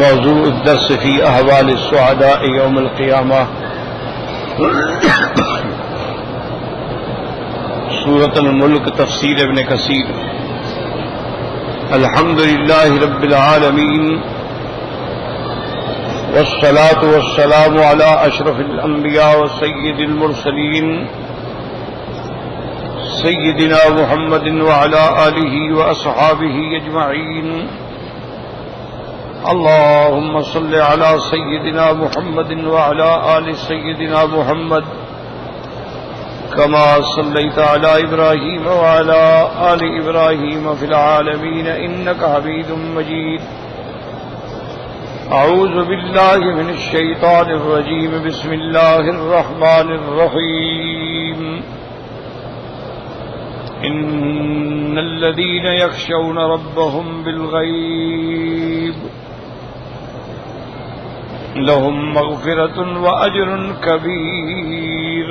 موضوع الدرس في أحوال السعداء يوم القيامة سورة الملك تفسير ابن كثير. الحمد لله رب العالمين والصلاة والسلام على أشرف الأنبياء وسيد المرسلين سيدنا محمد وعلى آله وأصحابه أجمعين. اللهم صل على سيدنا محمد وعلى آل سيدنا محمد كما صليت على إبراهيم وعلى آل إبراهيم في العالمين إنك حميد مجيد. أعوذ بالله من الشيطان الرجيم. بسم الله الرحمن الرحيم. إن الذين يخشون ربهم بالغيب لهم مغفرة وأجر كبير.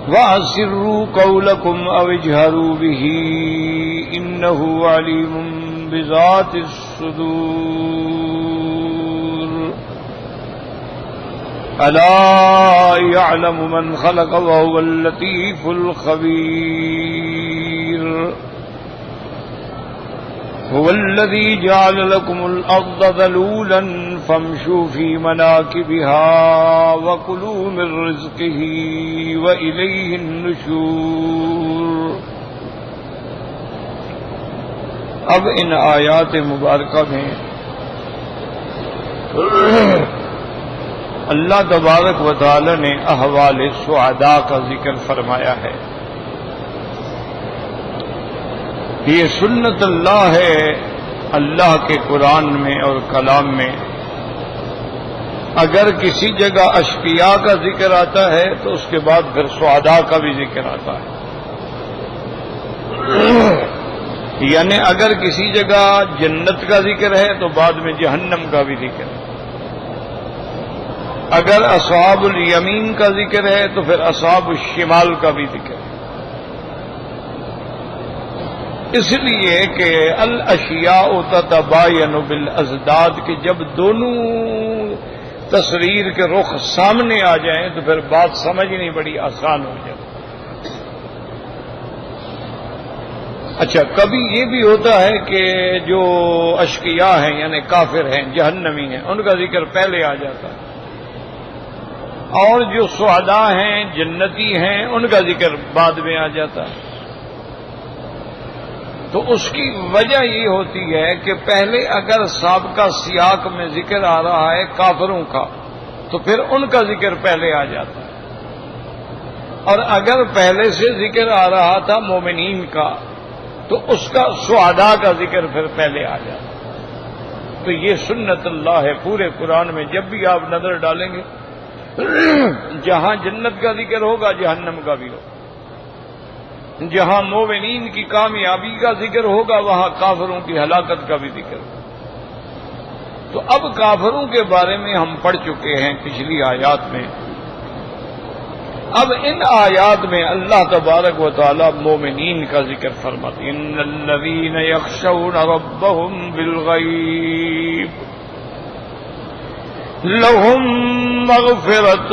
وأسروا قولكم أو اجهروا به إنه عليم بذات الصدور. ألا يعلم من خلق وهو اللطيف الخبير. هو الذي جعل لكم الأرض ذلولا فامشوا في مناكبها وكلوا من رزقه وإليه النشور. اب ان آیات مبارکہ میں اللہ تبارک و تعالی نے احوال سعداء کا ذکر فرمایا ہے. یہ سنت اللہ ہے اللہ کے قرآن میں اور کلام میں. اگر کسی جگہ اشقیاء کا ذکر آتا ہے تو اس کے بعد پھر سعداء کا بھی ذکر آتا ہے. یعنی اگر کسی جگہ جنت کا ذکر ہے تو بعد میں جہنم کا بھی ذکر ہے. اگر اصحاب الیمین کا ذکر ہے تو پھر اصحاب الشمال کا بھی ذکر ہے. اس لیے کہ الاشیاء تتباین بالازداد کہ جب دونوں تصویر کے رخ سامنے آ جائیں تو پھر بات سمجھنی بڑی آسان ہو جائے. اچھا، کبھی یہ بھی ہوتا ہے کہ جو اشقیاء ہیں یعنی کافر ہیں جہنمی ہیں ان کا ذکر پہلے آ جاتا ہے، اور جو سعداء ہیں جنتی ہیں ان کا ذکر بعد میں آ جاتا ہے. تو اس کی وجہ یہ ہوتی ہے کہ پہلے اگر سابقہ سیاق میں ذکر آ رہا ہے کافروں کا تو پھر ان کا ذکر پہلے آ جاتا ہے، اور اگر پہلے سے ذکر آ رہا تھا مومنین کا تو اس کا سعداء کا ذکر پھر پہلے آ جاتا ہے. تو یہ سنت اللہ ہے پورے قرآن میں. جب بھی آپ نظر ڈالیں گے جہاں جنت کا ذکر ہوگا جہنم کا بھی ہوگا، جہاں مومنین کی کامیابی کا ذکر ہوگا وہاں کافروں کی ہلاکت کا بھی ذکر ہوگا. تو اب کافروں کے بارے میں ہم پڑھ چکے ہیں پچھلی آیات میں. اب ان آیات میں اللہ تبارک و تعالی مومنین کا ذکر فرماتے ہیں. ان الذین یخشون ربهم بالغیب لهم مغفرۃ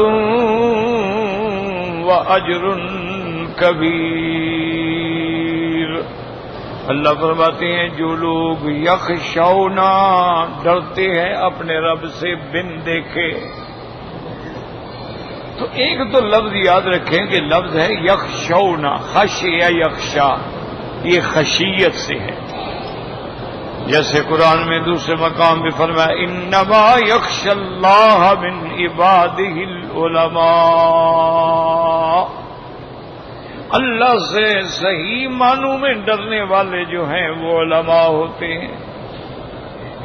واجر کبیر. اللہ فرماتے ہیں جو لوگ یخشون ڈرتے ہیں اپنے رب سے بن دیکھے. تو ایک تو لفظ یاد رکھیں کہ لفظ ہے یخشون، خشیہ یخشا، یہ خشیت سے ہے. جیسے قرآن میں دوسرے مقام بھی فرمایا انما یخش اللہ من عبادہ العلماء. اللہ سے صحیح معنوں میں ڈرنے والے جو ہیں وہ علماء ہوتے ہیں.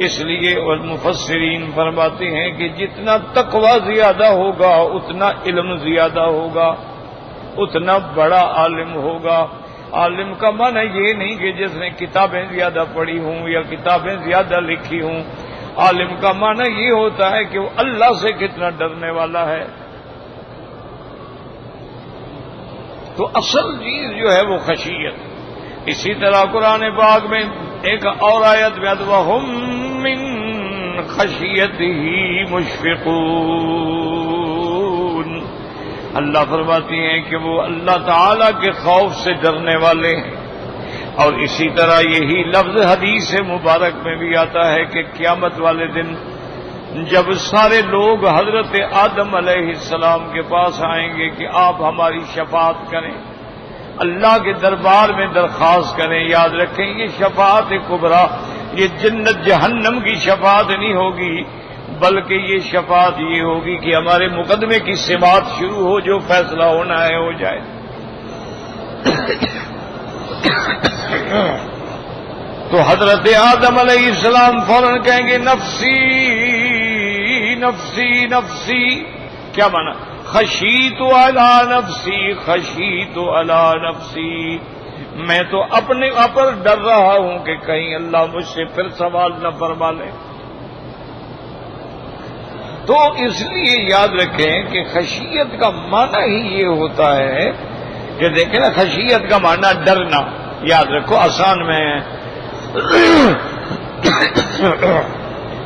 اس لیے المفسرین فرماتے ہیں کہ جتنا تقوی زیادہ ہوگا اتنا علم زیادہ ہوگا، اتنا بڑا عالم ہوگا. عالم کا معنی یہ نہیں کہ جس نے کتابیں زیادہ پڑھی ہوں یا کتابیں زیادہ لکھی ہوں. عالم کا معنی یہ ہوتا ہے کہ وہ اللہ سے کتنا ڈرنے والا ہے. تو اصل چیز جو ہے وہ خشیت. اسی طرح قرآن پاک میں ایک اور آیت میں وَهُمْ من خشیتہ مشفقون. اللہ فرماتی ہیں کہ وہ اللہ تعالی کے خوف سے ڈرنے والے ہیں. اور اسی طرح یہی لفظ حدیث مبارک میں بھی آتا ہے کہ قیامت والے دن جب سارے لوگ حضرت آدم علیہ السلام کے پاس آئیں گے کہ آپ ہماری شفاعت کریں، اللہ کے دربار میں درخواست کریں. یاد رکھیں یہ شفاعت کبریٰ، یہ جنت جہنم کی شفاعت نہیں ہوگی، بلکہ یہ شفاعت یہ ہوگی کہ ہمارے مقدمے کی سماعت شروع ہو، جو فیصلہ ہونا ہے ہو جائے. تو حضرت آدم علیہ السلام فوراً کہیں گے نفسی نفسی نفسی. کیا مانا؟ خشیت علی نفسی خشیت علی نفسی. میں تو اپنے پر ڈر رہا ہوں کہ کہیں اللہ مجھ سے پھر سوال نہ فرما لے. تو اس لیے یاد رکھیں کہ خشیت کا معنی ہی یہ ہوتا ہے کہ دیکھیں نا، خشیت کا معنی ڈرنا. یاد رکھو، آسان میں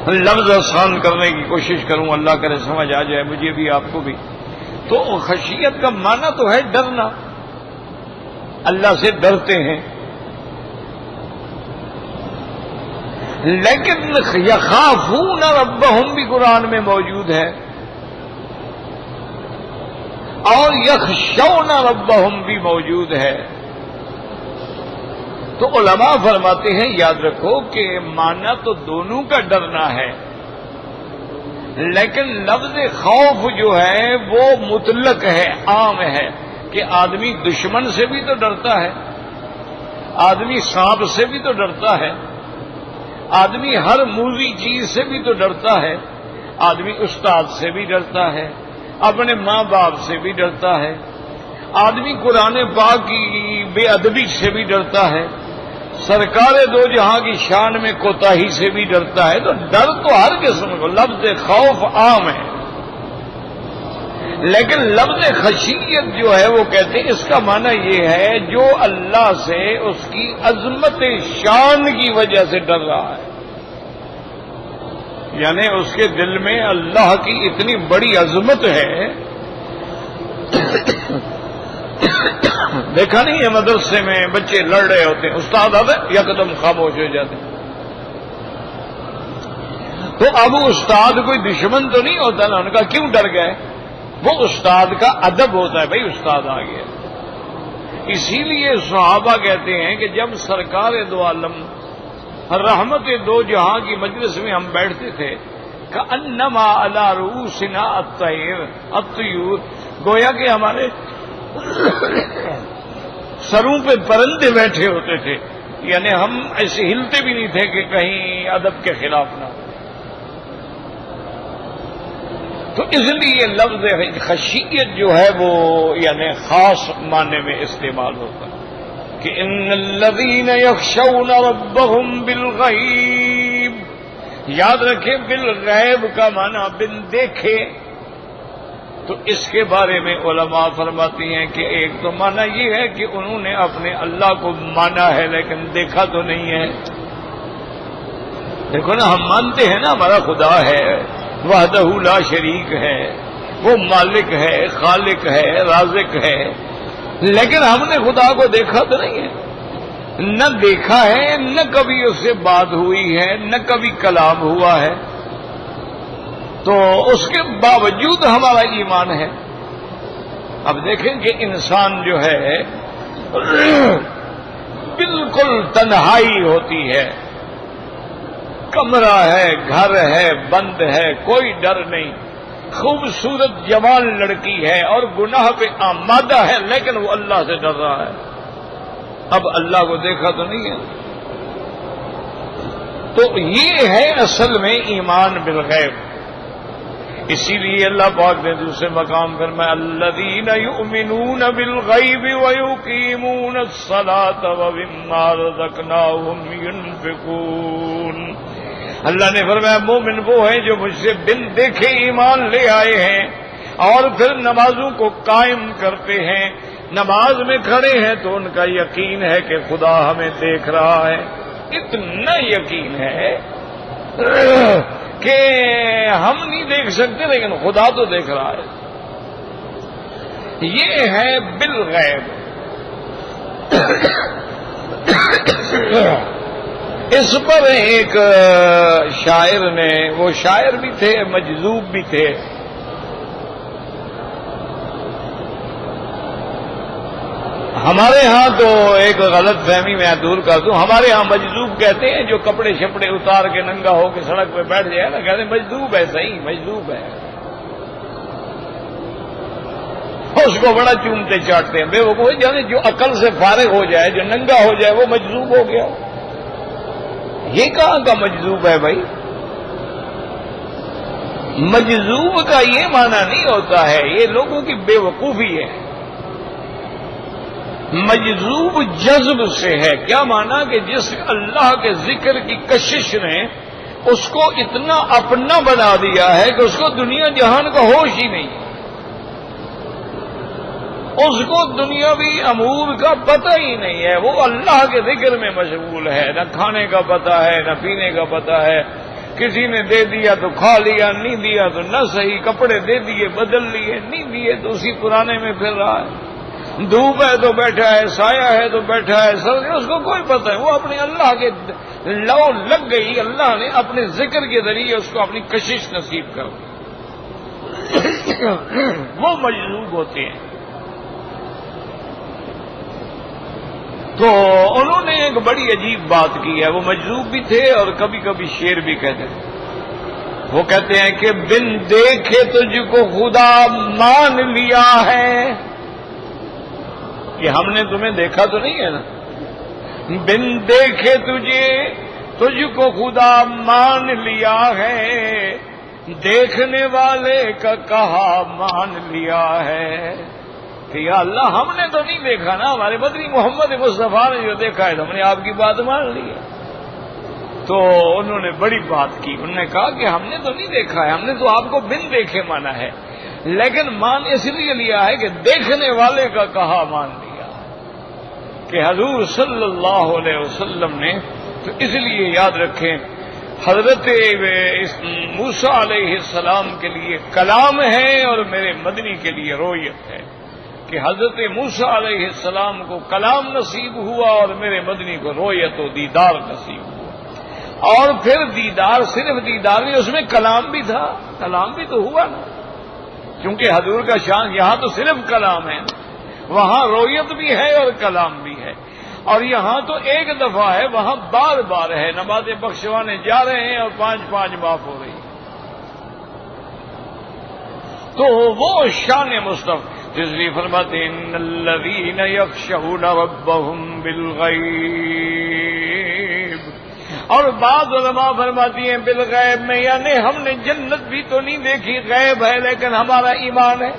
لفظ آسان کرنے کی کوشش کروں، اللہ کرے سمجھ آ جائے مجھے بھی آپ کو بھی. تو خشیت کا معنی تو ہے ڈرنا، اللہ سے ڈرتے ہیں. لیکن یخافون ربہم بھی قرآن میں موجود ہے، اور یخشون ربہم بھی موجود ہے. تو علماء فرماتے ہیں یاد رکھو کہ معنی تو دونوں کا ڈرنا ہے، لیکن لفظ خوف جو ہے وہ مطلق ہے، عام ہے، کہ آدمی دشمن سے بھی تو ڈرتا ہے، آدمی سانپ سے بھی تو ڈرتا ہے، آدمی ہر موذی چیز سے بھی تو ڈرتا ہے، آدمی استاد سے بھی ڈرتا ہے، اپنے ماں باپ سے بھی ڈرتا ہے، آدمی قرآن پاک کی بے ادبی سے بھی ڈرتا ہے، سرکار دو جہاں کی شان میں کوتاہی سے بھی ڈرتا ہے. تو ڈر تو ہر قسم کو، لفظ خوف عام ہے، لیکن لفظ خشیت جو ہے وہ کہتے ہیں اس کا معنی یہ ہے جو اللہ سے اس کی عظمت شان کی وجہ سے ڈر رہا ہے. یعنی اس کے دل میں اللہ کی اتنی بڑی عظمت ہے. دیکھا نہیں ہے مدرسے میں بچے لڑ رہے ہوتے ہیں، استاد آتے یکدم خاموش ہو جاتے. تو اب استاد کوئی دشمن تو نہیں ہوتا نا، ان کا کیوں ڈر گئے؟ وہ استاد کا ادب ہوتا ہے، بھائی استاد آ گیا. اسی لیے صحابہ کہتے ہیں کہ جب سرکار دو عالم رحمت دو جہاں کی مجلس میں ہم بیٹھتے تھے، کأنما علی رؤوسنا الطیور، گویا کہ ہمارے سروں پہ پرندے بیٹھے ہوتے تھے. یعنی ہم ایسے ہلتے بھی نہیں تھے کہ کہیں ادب کے خلاف نہ. تو اس لیے لفظ خشیت جو ہے وہ یعنی خاص معنی میں استعمال ہوتا ہے کہ ان الذین یخشون ربہم بالغیب. یاد رکھیں بالغیب کا معنی بن دیکھے. تو اس کے بارے میں علماء فرماتی ہیں کہ ایک تو معنی یہ ہے کہ انہوں نے اپنے اللہ کو مانا ہے لیکن دیکھا تو نہیں ہے. دیکھو نا، ہم مانتے ہیں نا ہمارا خدا ہے، وحدہ لا شریک ہے، وہ مالک ہے، خالق ہے، رازق ہے، لیکن ہم نے خدا کو دیکھا تو نہیں ہے، نہ دیکھا ہے، نہ کبھی اس سے بات ہوئی ہے، نہ کبھی کلام ہوا ہے. تو اس کے باوجود ہمارا ایمان ہے. اب دیکھیں کہ انسان جو ہے بالکل تنہائی ہوتی ہے، کمرہ ہے، گھر ہے، بند ہے، کوئی ڈر نہیں، خوبصورت جوان لڑکی ہے اور گناہ پہ آمادہ ہے، لیکن وہ اللہ سے ڈر رہا ہے. اب اللہ کو دیکھا تو نہیں ہے. تو یہ ہے اصل میں ایمان بالغیب. اسی لیے اللہ پاک نے دوسرے مقام پر میں الذین یؤمنون بالغیب ویقیمون الصلاۃ ومما رزقناہم ینفقون. اللہ نے فرمایا مومن وہ ہیں جو مجھ سے بن دیکھے ایمان لے آئے ہیں اور پھر نمازوں کو قائم کرتے ہیں. نماز میں کھڑے ہیں تو ان کا یقین ہے کہ خدا ہمیں دیکھ رہا ہے. اتنا یقین ہے کہ ہم نہیں دیکھ سکتے لیکن خدا تو دیکھ رہا ہے. یہ ہے بالغیب. اس پر ایک شاعر نے، وہ شاعر بھی تھے مجذوب بھی تھے، ہمارے ہاں تو ایک غلط فہمی میں دور کر دوں، ہمارے ہاں مجذوب کہتے ہیں جو کپڑے شپڑے اتار کے ننگا ہو کے سڑک پہ بیٹھ جائے نا، کہتے ہیں مجذوب ہے. صحیح مجذوب ہے. اس کو بڑا چومتے چاٹتے ہیں بے وقوف. یعنی جو عقل سے فارغ ہو جائے، جو ننگا ہو جائے، وہ مجذوب ہو گیا. یہ کہاں کا مجذوب ہے بھائی؟ مجذوب کا یہ معنی نہیں ہوتا ہے، یہ لوگوں کی بے وقوفی ہے. مجذوب جذب سے ہے. کیا معنی کہ جس اللہ کے ذکر کی کشش نے اس کو اتنا اپنا بنا دیا ہے کہ اس کو دنیا جہان کا ہوش ہی نہیں، اس کو دنیاوی امور کا پتہ ہی نہیں ہے. وہ اللہ کے ذکر میں مشغول ہے. نہ کھانے کا پتہ ہے، نہ پینے کا پتہ ہے. کسی نے دے دیا تو کھا لیا، نہیں دیا تو نہ صحیح. کپڑے دے دیے بدل لیے، نہیں دیے تو اسی پرانے میں پھر رہا ہے. دھوپ ہے تو بیٹھا ہے، سایہ ہے تو بیٹھا ہے، سردی اس کو کوئی پتہ ہے. وہ اپنے اللہ کے لو لگ گئی. اللہ نے اپنے ذکر کے ذریعے اس کو اپنی کشش نصیب کر دی. وہ مجذوب ہوتے ہیں. تو انہوں نے ایک بڑی عجیب بات کی ہے. وہ مجذوب بھی تھے اور کبھی کبھی شعر بھی کہتے تھے. وہ کہتے ہیں کہ بن دیکھے تجھ کو خدا مان لیا ہے. کہ ہم نے تمہیں دیکھا تو نہیں ہے نا. بن دیکھے تجھ کو خدا مان لیا ہے، دیکھنے والے کا کہا مان لیا ہے. کہ یا اللہ ہم نے تو نہیں دیکھا نا، ہمارے بدری محمد مصطفیٰ نے جو دیکھا ہے تو ہم نے آپ کی بات مان لی ہے. تو انہوں نے بڑی بات کی. انہوں نے کہا کہ ہم نے تو نہیں دیکھا ہے، ہم نے تو آپ کو بن دیکھے مانا ہے، لیکن مان اس لیے لیا ہے کہ دیکھنے والے کا کہا مان لیا. کہ حضور صلی اللہ علیہ وسلم نے تو اس لیے یاد رکھیں حضرت موسیٰ علیہ السلام کے لیے کلام ہے اور میرے مدنی کے لیے رویت ہے. کہ حضرت موسیٰ علیہ السلام کو کلام نصیب ہوا اور میرے مدنی کو رویت و دیدار نصیب ہوا. اور پھر دیدار صرف دیدار نہیں، اس میں کلام بھی تھا. کلام بھی تو ہوا نا، کیونکہ حضور کا شان یہاں تو صرف کلام ہے، وہاں رویت بھی ہے اور کلام بھی ہے. اور یہاں تو ایک دفعہ ہے، وہاں بار بار ہے. نمازیں بخشوانے جا رہے ہیں اور 5 معاف ہو رہی ہے. تو وہ شان مصطفی جس لیے فرماتے ہیں ان الذین یخشون ربهم بالغیب. اور بعض علماء فرماتی ہیں بالغیب میں یعنی ہم نے جنت بھی تو نہیں دیکھی، غیب ہے لیکن ہمارا ایمان ہے.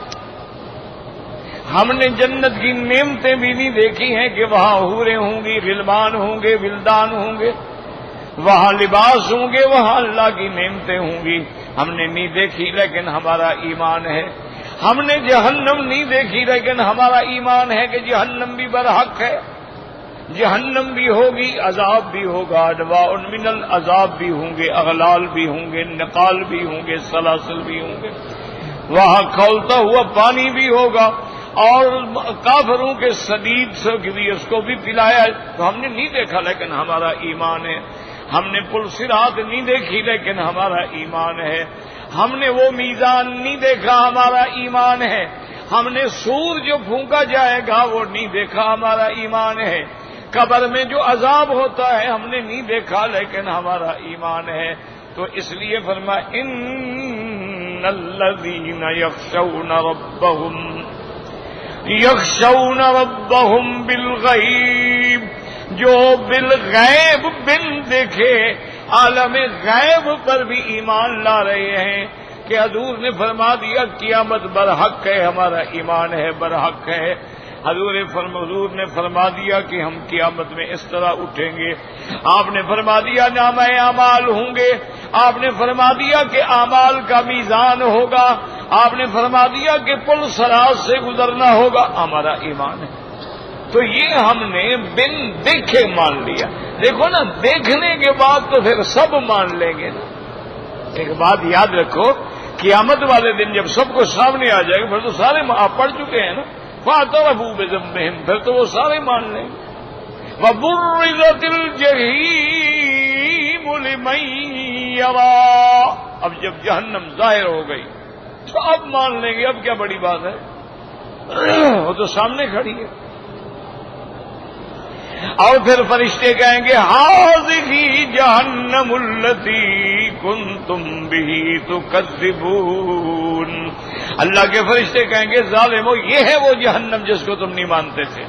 ہم نے جنت کی نعمتیں بھی نہیں دیکھی ہیں کہ وہاں حوریں ہوں گی، غلمان ہوں گے، ولدان ہوں گے، وہاں لباس ہوں گے، وہاں اللہ کی نعمتیں ہوں گی. ہم نے نہیں دیکھی لیکن ہمارا ایمان ہے. ہم نے جہنم نہیں دیکھی لیکن ہمارا ایمان ہے کہ جہنم بھی برحق ہے. جہنم بھی ہوگی، عذاب بھی ہوگا، انواع من العذاب بھی ہوں گے، اغلال بھی ہوں گے، نقال بھی ہوں گے، سلاسل بھی ہوں گے. وہاں کھولتا ہوا پانی بھی ہوگا اور کافروں کے سدید سے بھی اس کو بھی پلایا. تو ہم نے نہیں دیکھا لیکن ہمارا ایمان ہے. ہم نے پل صراط نہیں دیکھی لیکن ہمارا ایمان ہے. ہم نے وہ میزان نہیں دیکھا، ہمارا ایمان ہے. ہم نے سور جو پھونکا جائے گا وہ نہیں دیکھا، ہمارا ایمان ہے. قبر میں جو عذاب ہوتا ہے ہم نے نہیں دیکھا لیکن ہمارا ایمان ہے. تو اس لیے فرمایا ان الذین یخشون ربهم بالغیب. جو بالغیب بن دیکھے عالم غیب پر بھی ایمان لا رہے ہیں. کہ حضور نے فرما دیا قیامت برحق ہے، ہمارا ایمان ہے برحق ہے. حضور نے فرما دیا کہ ہم قیامت میں اس طرح اٹھیں گے. آپ نے فرما دیا نامہ اعمال ہوں گے. آپ نے فرما دیا کہ اعمال کا میزان ہوگا. آپ نے فرما دیا کہ پل صراط سے گزرنا ہوگا. ہمارا ایمان ہے. تو یہ ہم نے بن دیکھے مان لیا. دیکھو نا، دیکھنے کے بعد تو پھر سب مان لیں گے نا. ایک بات یاد رکھو، قیامت والے دن جب سب کو سامنے آ جائے گا پھر تو سارے آپ پڑھ چکے ہیں نا، فَاعْتَرَفُوا بِذَنبِهِمْ، پھر تو وہ سارے مان لیں گے. وَبُرِّزَتِ الْجَحِيمُ لِمَن يَرَىٰ، اب جب جہنم ظاہر ہو گئی تو اب مان لیں گے. اب کیا بڑی بات ہے، وہ تو سامنے کھڑی ہے. اور پھر فرشتے کہیں گے هَٰذِهِ جَهَنَّمُ الَّتِي كُنتُم بِهِ تُكَذِّبُونَ. اللہ کے فرشتے کہیں گے ظالمو، یہ ہے وہ جہنم جس کو تم نہیں مانتے تھے.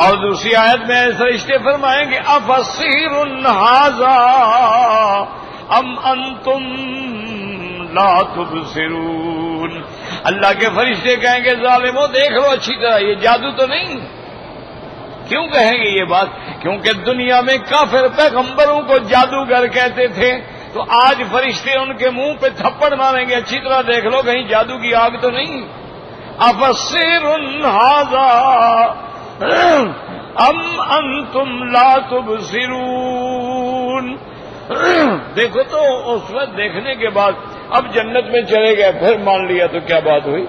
اور دوسری آیت میں فرشتے فرمائیں گے أَفَسِحْرٌ هَٰذَا أَمْ أَنتُمْ لَا تُبْصِرُونَ. اللہ کے فرشتے کہیں گے ظالمو دیکھ لو اچھی طرح، یہ جادو تو نہیں. کیوں کہیں گے یہ بات؟ کیونکہ دنیا میں کافر پیغمبروں کو جادوگر کہتے تھے، تو آج فرشتے ان کے منہ پہ تھپڑ ماریں گے اچھی طرح دیکھ لو کہیں جادو کی آگ تو نہیں. أَفَسِحْرٌ هَٰذَا أَمْ أَنتُمْ لَا تُبْصِرُونَ. دیکھو تو اس وقت دیکھنے کے بعد اب جنت میں چلے گئے پھر مان لیا تو کیا بات ہوئی؟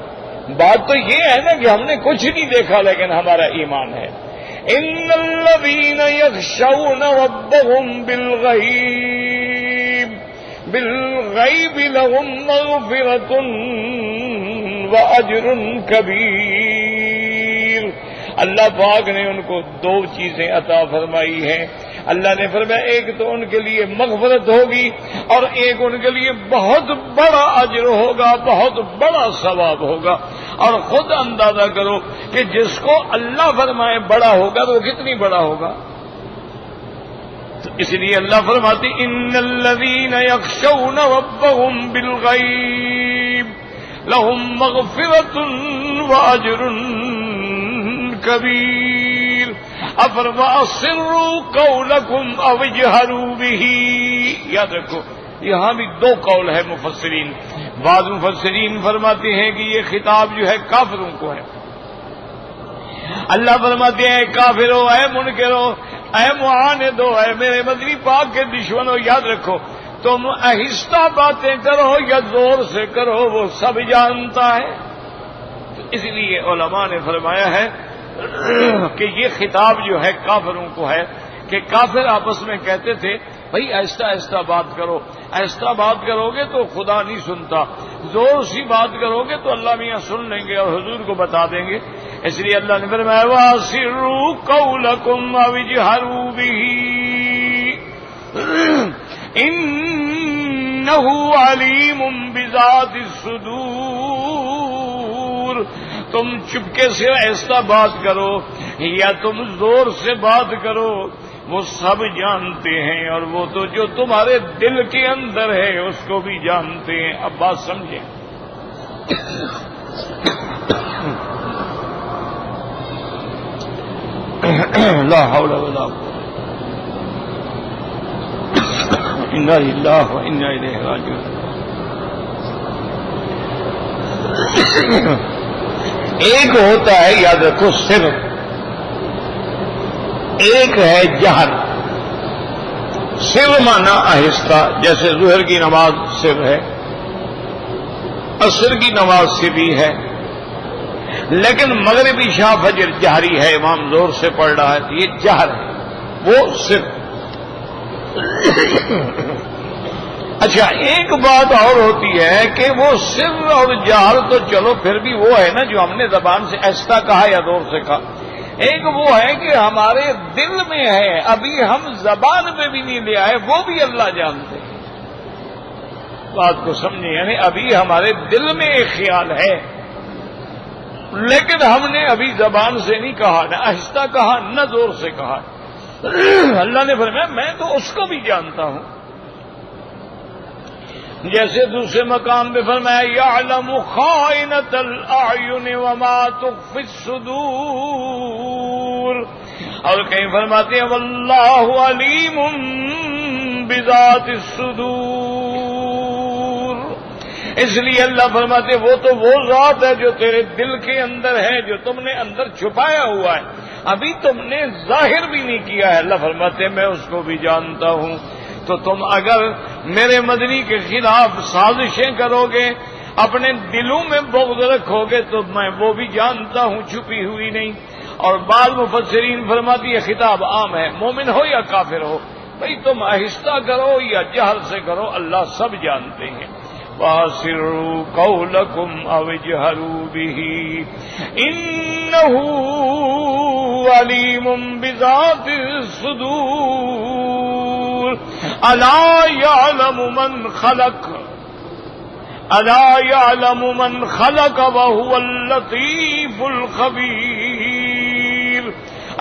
بات تو یہ ہے نا کہ ہم نے کچھ نہیں دیکھا لیکن ہمارا ایمان ہے. إِنَّ الَّذِينَ يَخْشَوْنَ رَبَّهُمْ بِالْغَيْبِ لَهُمْ مَغْفِرَةٌ وَأَجْرٌ كَبِيرٌ. اللہ پاک نے ان کو دو چیزیں عطا فرمائی ہیں. اللہ نے فرمایا ایک تو ان کے لیے مغفرت ہوگی اور ایک ان کے لیے بہت بڑا اجر ہوگا، بہت بڑا ثواب ہوگا. اور خود اندازہ کرو کہ جس کو اللہ فرمائے بڑا ہوگا تو وہ کتنی بڑا ہوگا. تو اس لیے اللہ فرماتی ان الذین یخشون ربهم بالغیب لهم مغفرۃ واجر کبیر. افروا قولکم او اجہروا به. یاد رکھو یہاں بھی دو قول ہے مفسرین. بعض مفسرین فرماتے ہیں کہ یہ خطاب جو ہے کافروں کو ہے. اللہ فرماتے ہیں کافرو، اے منکرو، اے معاندو، اے میرے مدنی پاک کے دشمنوں، یاد رکھو تم آہستہ باتیں کرو یا زور سے کرو وہ سب جانتا ہے. تو اس لیے علماء نے فرمایا ہے کہ یہ خطاب جو ہے کافروں کو ہے کہ کافر آپس میں کہتے تھے بھائی آہستہ آہستہ بات کرو، آہستہ بات کرو گے تو خدا نہیں سنتا، زور سی بات کرو گے تو اللہ میاں سن لیں گے اور حضور کو بتا دیں گے. اس لیے اللہ نے فرمایا وَأَسِرُّوا قَوْلَكُمْ أَوِ اجْهَرُوا بِهِ إِنَّهُ عَلِيمٌ بِذَاتِ الصُّدُورِ. تم چپکے سے آہستہ بات کرو یا تم زور سے بات کرو، وہ سب جانتے ہیں اور وہ تو جو تمہارے دل کے اندر ہے اس کو بھی جانتے ہیں. اب بات سمجھیں. لا حول ولا قوة انا للہ وانا الیہ راجعون. ایک ہوتا ہے یاد رکھو سر، ایک ہے جہر. سر مانا آہستہ، جیسے ظہر کی نماز سر ہے، عصر کی نماز سری ہے، لیکن مغرب عشاء فجر جہری ہے، امام زور سے پڑھ رہا ہے تو یہ جہر ہے، وہ سر. اچھا ایک بات اور ہوتی ہے کہ وہ سر اور جہر تو چلو پھر بھی وہ ہے نا جو ہم نے زبان سے آہستہ کہا یا زور سے کہا. ایک وہ ہے کہ ہمارے دل میں ہے، ابھی ہم زبان میں بھی نہیں لے آئے، وہ بھی اللہ جانتے ہیں. بات کو سمجھے، یعنی ابھی ہمارے دل میں ایک خیال ہے لیکن ہم نے ابھی زبان سے نہیں کہا، نہ آہستہ کہا نہ زور سے کہا. اللہ نے فرمایا میں تو اس کو بھی جانتا ہوں. جیسے دوسرے مقام پہ فرمایا یعلم خائنۃ الاعین وما تخفی الصدور، اور کہیں فرماتے ہیں واللہ علیم بذات الصدور. اس لیے اللہ فرماتے وہ تو وہ ذات ہے جو تیرے دل کے اندر ہے، جو تم نے اندر چھپایا ہوا ہے، ابھی تم نے ظاہر بھی نہیں کیا ہے۔ اللہ فرماتے میں اس کو بھی جانتا ہوں۔ تو تم اگر میرے مدنی کے خلاف سازشیں کرو گے، اپنے دلوں میں بغض رکھو گے، تو میں وہ بھی جانتا ہوں، چھپی ہوئی نہیں۔ اور بعض مفسرین فرماتی ہے خطاب عام ہے، مومن ہو یا کافر ہو، بھئی تم آہستہ کرو یا جہر سے کرو، اللہ سب جانتے ہیں۔ وَأَسِرُّوا قَوْلَكُمْ أَوْ اجْهَرُوا بِهِ إِنَّهُ عَلِيمٌ بِذَاتِ الصُّدُورِ أَلَا يَعْلَمُ مَنْ خَلَقَ أَلَا يَعْلَمُ مَنْ خَلَقَ وَهُوَ اللَّطِيفُ الْخَبِيرُ۔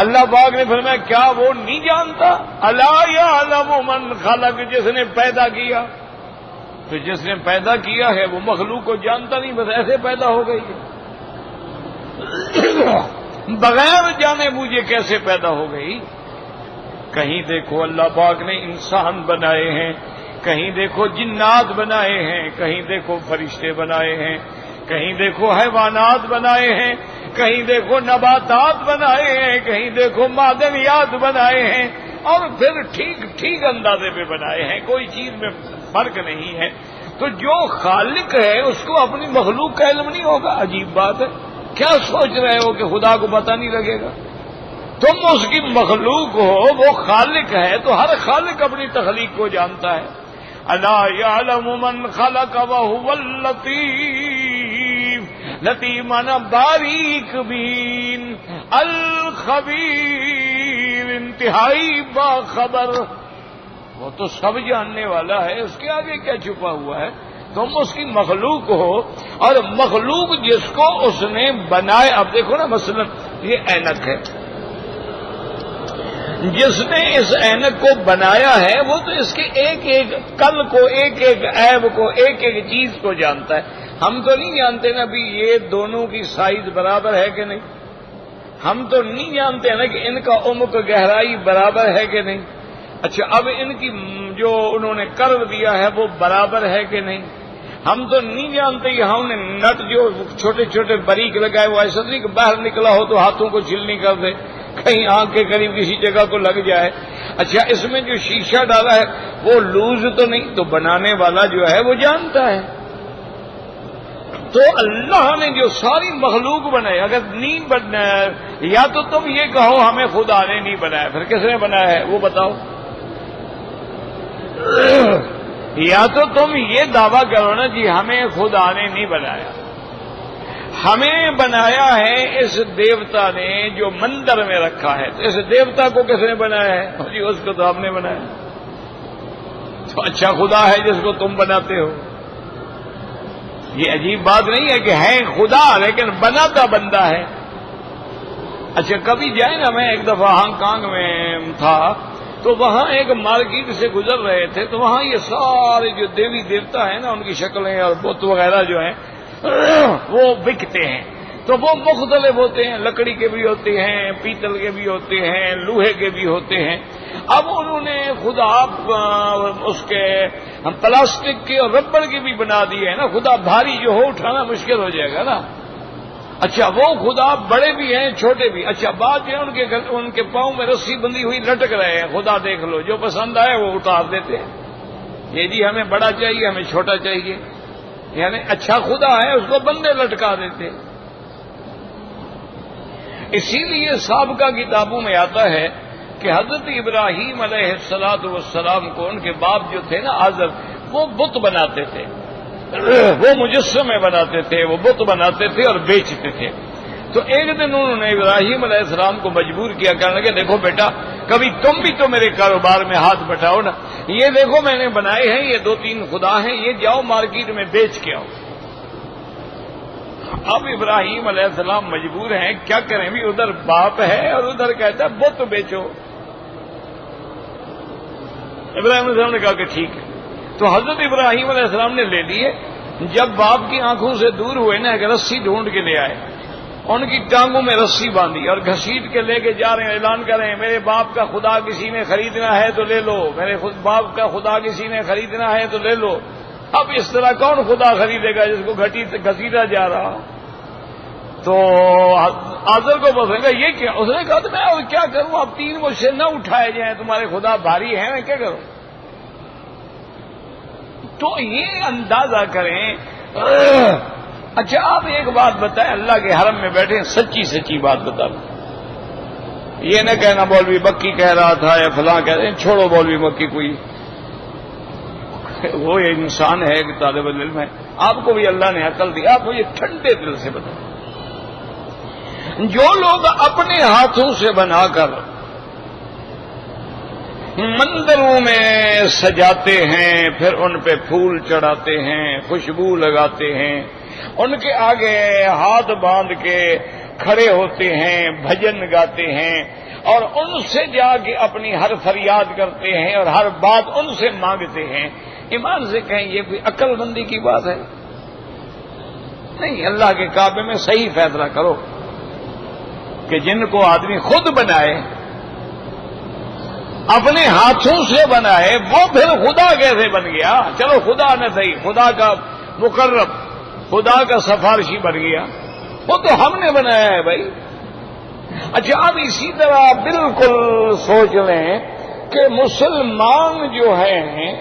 اللہ پاک نے فرمایا کیا وہ نہیں جانتا؟ الا یعلم من خلق، جس نے پیدا کیا، تو جس نے پیدا کیا ہے وہ مخلوق کو جانتا نہیں، بس ایسے پیدا ہو گئی ہے، بغیر جانے بوجھے کیسے پیدا ہو گئی۔ کہیں دیکھو اللہ پاک نے انسان بنائے ہیں، کہیں دیکھو جنات بنائے ہیں، کہیں دیکھو فرشتے بنائے ہیں، کہیں دیکھو حیوانات بنائے ہیں، کہیں دیکھو نباتات بنائے ہیں، کہیں دیکھو معدنیات بنائے ہیں، اور پھر ٹھیک ٹھیک اندازے پہ بنائے ہیں، کوئی چیز میں فرق نہیں ہے۔ تو جو خالق ہے اس کو اپنی مخلوق کا علم نہیں ہوگا؟ عجیب بات ہے، کیا سوچ رہے ہو کہ خدا کو پتہ نہیں لگے گا؟ تم اس کی مخلوق ہو، وہ خالق ہے، تو ہر خالق اپنی تخلیق کو جانتا ہے۔ الا یعلم من خلق وهو اللطیف، لطیف مانا باریک بین، الخبیر انتہائی باخبر، وہ تو سب جاننے والا ہے، اس کے آگے کیا چھپا ہوا ہے؟ تم اس کی مخلوق ہو، اور مخلوق جس کو اس نے بنائے، اب دیکھو نا مثلا یہ اینک ہے، جس نے اس اینک کو بنایا ہے وہ تو اس کے ایک ایک کل کو، ایک ایک عیب کو، ایک ایک چیز کو جانتا ہے۔ ہم تو نہیں جانتے نا بھی یہ دونوں کی سائز برابر ہے کہ نہیں، ہم تو نہیں جانتے نا کہ ان کا عمق گہرائی برابر ہے کہ نہیں۔ اچھا اب ان کی جو انہوں نے کرو دیا ہے وہ برابر ہے کہ نہیں، ہم تو نہیں جانتے۔ یہاں نے نٹ جو چھوٹے چھوٹے باریک لگائے وہ ایسا نہیں کہ باہر نکلا ہو تو ہاتھوں کو چھلنی کر دے، کہیں آنکھ کے قریب کسی جگہ کو لگ جائے۔ اچھا اس میں جو شیشہ ڈالا ہے وہ لوز تو نہیں، تو بنانے والا جو ہے وہ جانتا ہے۔ تو اللہ نے جو ساری مخلوق بنائی، اگر نہیں بنایا، یا تو تم یہ کہو ہمیں خدا نے نہیں بنایا، پھر کس نے بنایا ہے وہ بتاؤ؟ یا تو تم یہ دعویٰ کرو نا جی ہمیں خدا نے نہیں بنایا، ہمیں بنایا ہے اس دیوتا نے جو مندر میں رکھا ہے۔ تو اس دیوتا کو کس نے بنایا ہے؟ جی اس کو تو ہم نے بنایا۔ تو اچھا خدا ہے جس کو تم بناتے ہو؟ یہ عجیب بات نہیں ہے کہ ہے خدا لیکن بناتا بندہ ہے۔ اچھا کبھی جائیں نا، میں ایک دفعہ ہانگ کانگ میں تھا، تو وہاں ایک مارکیٹ سے گزر رہے تھے، تو وہاں یہ سارے جو دیوی دیوتا ہیں نا ان کی شکلیں اور بت وغیرہ جو ہیں وہ بکتے ہیں۔ تو وہ مختلف ہوتے ہیں، لکڑی کے بھی ہوتے ہیں، پیتل کے بھی ہوتے ہیں، لوہے کے بھی ہوتے ہیں۔ اب انہوں نے خدا اس کے پلاسٹک کے اور ربڑ کے بھی بنا دیے ہیں نا، خدا بھاری جو ہو اٹھانا مشکل ہو جائے گا نا۔ اچھا وہ خدا بڑے بھی ہیں چھوٹے بھی۔ اچھا بات جو ہے ان کے پاؤں میں رسی بندھی ہوئی لٹک رہے ہیں، خدا دیکھ لو جو پسند آئے وہ اتار دیتے ہیں۔ یہ جی ہمیں بڑا چاہیے، ہمیں چھوٹا چاہیے، یعنی اچھا خدا ہے اس کو بندے لٹکا دیتے۔ اسی لیے سابقہ کتابوں میں آتا ہے کہ حضرت ابراہیم علیہ السلام کو ان کے باپ جو تھے نا آزر، وہ بت بناتے تھے، وہ مجسمے بناتے تھے، وہ بت بناتے تھے اور بیچتے تھے۔ تو ایک دن انہوں نے ابراہیم علیہ السلام کو مجبور کیا، کہنے لگے دیکھو بیٹا کبھی تم بھی تو میرے کاروبار میں ہاتھ بٹاؤ نا، یہ دیکھو میں نے بنائے ہیں، یہ 2-3 خدا ہیں، یہ جاؤ مارکیٹ میں بیچ کے آؤ۔ اب ابراہیم علیہ السلام مجبور ہیں، کیا کریں بھی، ادھر باپ ہے اور ادھر کہتا ہے بت بیچو۔ ابراہیم علیہ السلام نے کہا کہ ٹھیک ہے۔ تو حضرت ابراہیم علیہ السلام نے لے لیے، جب باپ کی آنکھوں سے دور ہوئے نا ایک رسی ڈھونڈ کے لے آئے، ان کی ٹانگوں میں رسی باندھی اور گھسیٹ کے لے کے جا رہے ہیں، اعلان کر رہے ہیں میرے باپ کا خدا کسی نے خریدنا ہے تو لے لو، میرے باپ کا خدا کسی نے خریدنا ہے تو لے لو۔ اب اس طرح کون خدا خریدے گا جس کو گھسیٹا جا رہا؟ تو آزر کو پوچھے گا یہ کیا؟ اس نے کہا تو میں کیا کروں، اب 3 مجھ سے نہ اٹھائے جائیں، تمہارے خدا بھاری ہیں، میں کیا کروں؟ تو یہ اندازہ کریں۔ اچھا آپ ایک بات بتائیں، اللہ کے حرم میں بیٹھے سچی سچی بات بتا دیں، یہ نہ کہنا مولوی مکی کہہ رہا تھا یا فلاں کہہ رہے ہیں، چھوڑو مولوی مکی، کوئی وہ انسان ہے کہ طالب علم ہے، آپ کو بھی اللہ نے عقل دی، آپ مجھے ٹھنڈے دل سے بتائیں، جو لوگ اپنے ہاتھوں سے بنا کر مندروں میں سجاتے ہیں، پھر ان پہ پھول چڑھاتے ہیں، خوشبو لگاتے ہیں، ان کے آگے ہاتھ باندھ کے کھڑے ہوتے ہیں، بھجن گاتے ہیں، اور ان سے جا کے اپنی ہر فریاد کرتے ہیں اور ہر بات ان سے مانگتے ہیں، ایمان سے کہیں یہ کوئی عقل مندی کی بات ہے؟ نہیں، اللہ کے کعبے میں صحیح فیصلہ کرو کہ جن کو آدمی خود بنائے، اپنے ہاتھوں سے بنائے، وہ پھر خدا کیسے بن گیا؟ چلو خدا نہ صحیح، خدا کا مقرب، خدا کا سفارشی بن گیا، وہ تو ہم نے بنایا ہے بھائی۔ اچھا اب اسی طرح بالکل سوچ لیں کہ مسلمان جو ہیں،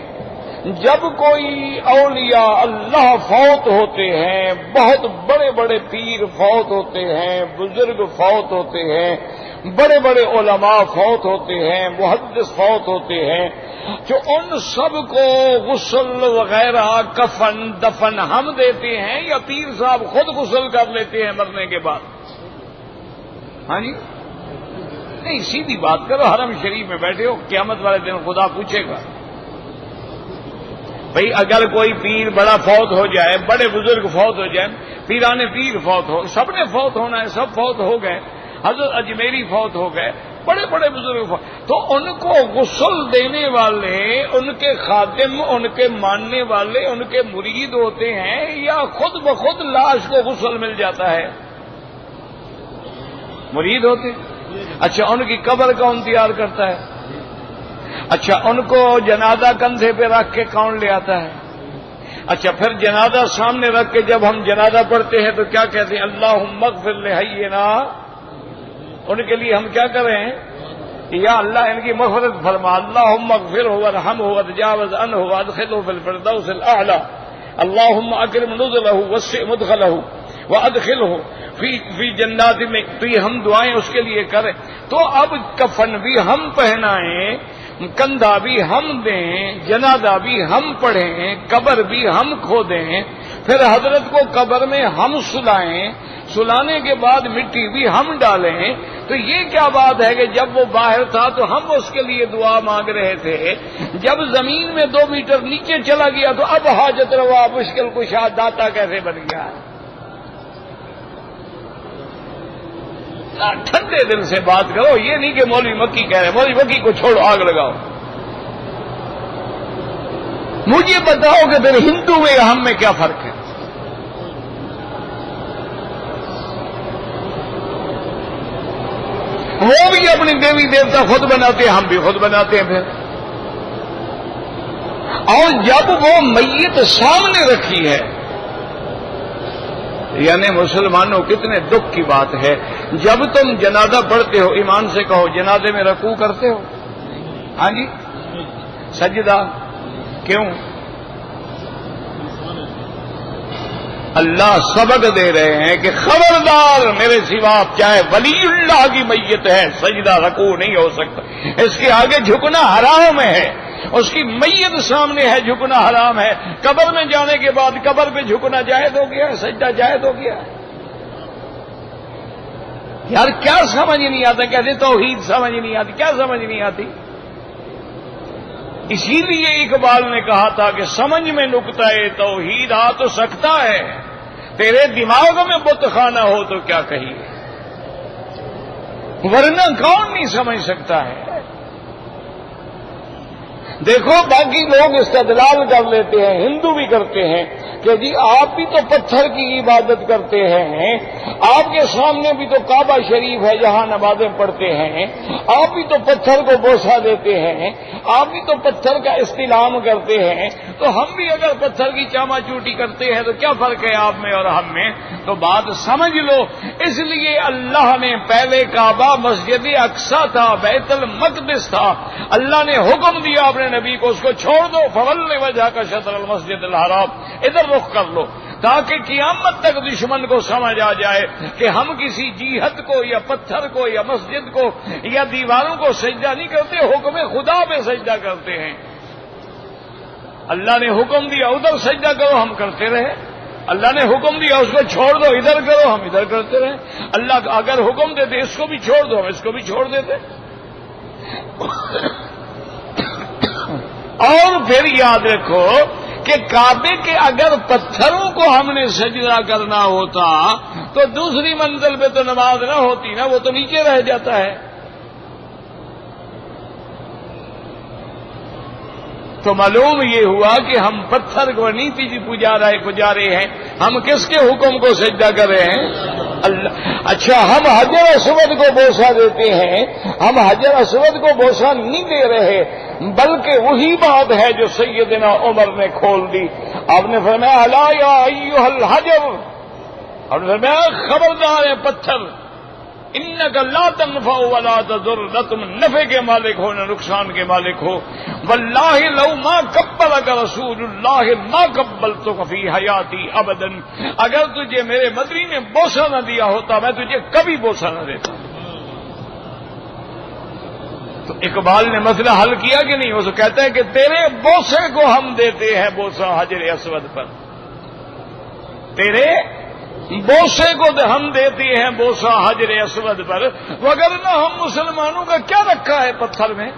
جب کوئی اولیاء اللہ فوت ہوتے ہیں، بہت بڑے بڑے پیر فوت ہوتے ہیں، بزرگ فوت ہوتے ہیں، بڑے بڑے علماء فوت ہوتے ہیں، محدث فوت ہوتے ہیں، جو ان سب کو غسل وغیرہ کفن دفن ہم دیتے ہیں یا پیر صاحب خود غسل کر لیتے ہیں مرنے کے بعد؟ ہاں جی، نہیں سیدھی بات کرو، حرم شریف میں بیٹھے ہو، قیامت والے دن خدا پوچھے گا بھئی اگر کوئی پیر بڑا فوت ہو جائے، بڑے بزرگ فوت ہو جائیں، پیران پیر فوت ہو، سب نے فوت ہونا ہے، سب فوت ہو گئے، حضرت اجمیری فوت ہو گئے، بڑے بڑے بزرگ فوت، تو ان کو غسل دینے والے ان کے خادم، ان کے ماننے والے، ان کے مرید ہوتے ہیں یا خود بخود لاش کو غسل مل جاتا ہے؟ مرید ہوتے ہیں۔ اچھا ان کی قبر کون تیار کرتا ہے؟ اچھا ان کو جنازہ کندھے پہ رکھ کے کون لے آتا ہے؟ اچھا پھر جنازہ سامنے رکھ کے جب ہم جنازہ پڑھتے ہیں تو کیا کہتے ہیں؟ اللہم اغفر لحینا، ان کے لیے ہم کیا کریں؟ یا اللہ ان کی مغفرت فرما، اللہم اغفرہ وارحمہ وتجاوز عنہ وادخلہ فی الفردوس الاعلی، اللہم اکرم نزلہ وسع مدخلہ وادخلہ فی جنات میں، تو یہ ہم دعائیں اس کے لیے کریں۔ تو اب کفن بھی ہم پہنائیں، کندھا بھی ہم دیں، جنازہ بھی ہم پڑھیں، قبر بھی ہم کھودیں، پھر حضرت کو قبر میں ہم سلائیں، سلانے کے بعد مٹی بھی ہم ڈالیں، تو یہ کیا بات ہے کہ جب وہ باہر تھا تو ہم اس کے لیے دعا مانگ رہے تھے، جب زمین میں 2 میٹر نیچے چلا گیا تو اب حاجت روا مشکل کشا داتا کیسے بن گیا؟ ٹھنڈے دل سے بات کرو، یہ نہیں کہ مولوی مکی کہہ رہے، مولوی مکی کو چھوڑو، آگ لگاؤ۔ مجھے بتاؤ کہ پھر ہندو میں ہم میں کیا فرق ہے؟ وہ بھی اپنی دیوی دیوتا خود بناتے ہیں، ہم بھی خود بناتے ہیں پھر، اور جب وہ میت سامنے رکھی ہے، یعنی مسلمانوں کتنے دکھ کی بات ہے، جب تم جنازہ پڑھتے ہو، ایمان سے کہو جنازے میں رکوع کرتے ہو؟ ہاں جی، سجدہ کیوں؟ اللہ سبق دے رہے ہیں کہ خبردار میرے سوا چاہے ولی اللہ کی میت ہے، سجدہ رکوع نہیں ہو سکتا، اس کے آگے جھکنا حرام ہے، اس کی میت سامنے ہے، جھکنا حرام ہے، قبر میں جانے کے بعد قبر پہ جھکنا جائز ہو گیا ہے، سجدہ جائز ہو گیا ہے۔ یار کیا سمجھ نہیں آتا؟ کہتے توحید سمجھ نہیں آتی، کیا سمجھ نہیں آتی؟ اسی لیے اقبال نے کہا تھا کہ سمجھ میں نکتہ توحید آ تو سکتا ہے، تیرے دماغ میں بت خانہ ہو تو کیا کہیے، ورنہ کون نہیں سمجھ سکتا ہے؟ دیکھو باقی لوگ استدلال کر لیتے ہیں، ہندو بھی کرتے ہیں کہ جی آپ بھی تو پتھر کی عبادت کرتے ہیں، آپ کے سامنے بھی تو کعبہ شریف ہے جہاں نمازیں پڑھتے ہیں، آپ بھی تو پتھر کو بوسہ دیتے ہیں، آپ بھی تو پتھر کا استلام کرتے ہیں، تو ہم بھی اگر پتھر کی چاما چوٹی کرتے ہیں تو کیا فرق ہے آپ میں اور ہم میں؟ تو بات سمجھ لو، اس لیے اللہ نے پہلے کعبہ مسجد اقصی تھا، بیت المقدس تھا، اللہ نے حکم دیا اپنے نبی کو اس کو چھوڑ دو، فول وجہ کا شطر المسجد الحرام، ادھر رخ کر لو، تاکہ قیامت تک دشمن کو سمجھ آ جائے کہ ہم کسی جیہت کو یا پتھر کو یا مسجد کو یا دیواروں کو سجدہ نہیں کرتے، حکم خدا پہ سجدہ کرتے ہیں۔ اللہ نے حکم دیا ادھر سجدہ کرو، ہم کرتے رہے، اللہ نے حکم دیا اس کو چھوڑ دو ادھر کرو، ہم ادھر کرتے رہے، اللہ اگر حکم دیتے اس کو بھی چھوڑ دو، ہم اس کو بھی چھوڑ دیتے۔ اور پھر یاد رکھو کہ کعبے کے اگر پتھروں کو ہم نے سجدہ کرنا ہوتا تو دوسری منزل پہ تو نماز نہ ہوتی نا، وہ تو نیچے رہ جاتا ہے۔ تو معلوم یہ ہوا کہ ہم پتھر کو نہیں پجا رہے ہیں، ہم کس کے حکم کو سجدہ کر رہے ہیں؟ اللہ۔ اچھا، ہم حجر اسود کو بوسہ دیتے ہیں، ہم حجر اسود کو بوسہ نہیں دے رہے، بلکہ وہی بات ہے جو سیدنا عمر نے کھول دی۔ آپ نے فرمایا الا یا ایھا الحجر، آپ نے فرمایا خبردار ہے پتھر، انک لا تنفع ولا تضر، نہ تم نفع کے مالک ہو نہ نقصان کے مالک ہو، واللہ لو ما قبلک رسول اللہ ما قبلتک فی حیاتی ابدا، اگر تجھے میرے مدنی نے بوسہ نہ دیا ہوتا میں تجھے کبھی بوسہ نہ دیتا۔ تو اقبال نے مسئلہ حل کیا کہ نہیں؟ وہ کہتا ہے کہ تیرے بوسے کو ہم دیتے ہیں بوسہ حجر اسود پر، تیرے بوسے کو ہم دیتے ہیں بوسہ حجر اسود پر، وگرنہ ہم مسلمانوں کا کیا رکھا ہے پتھر میں؟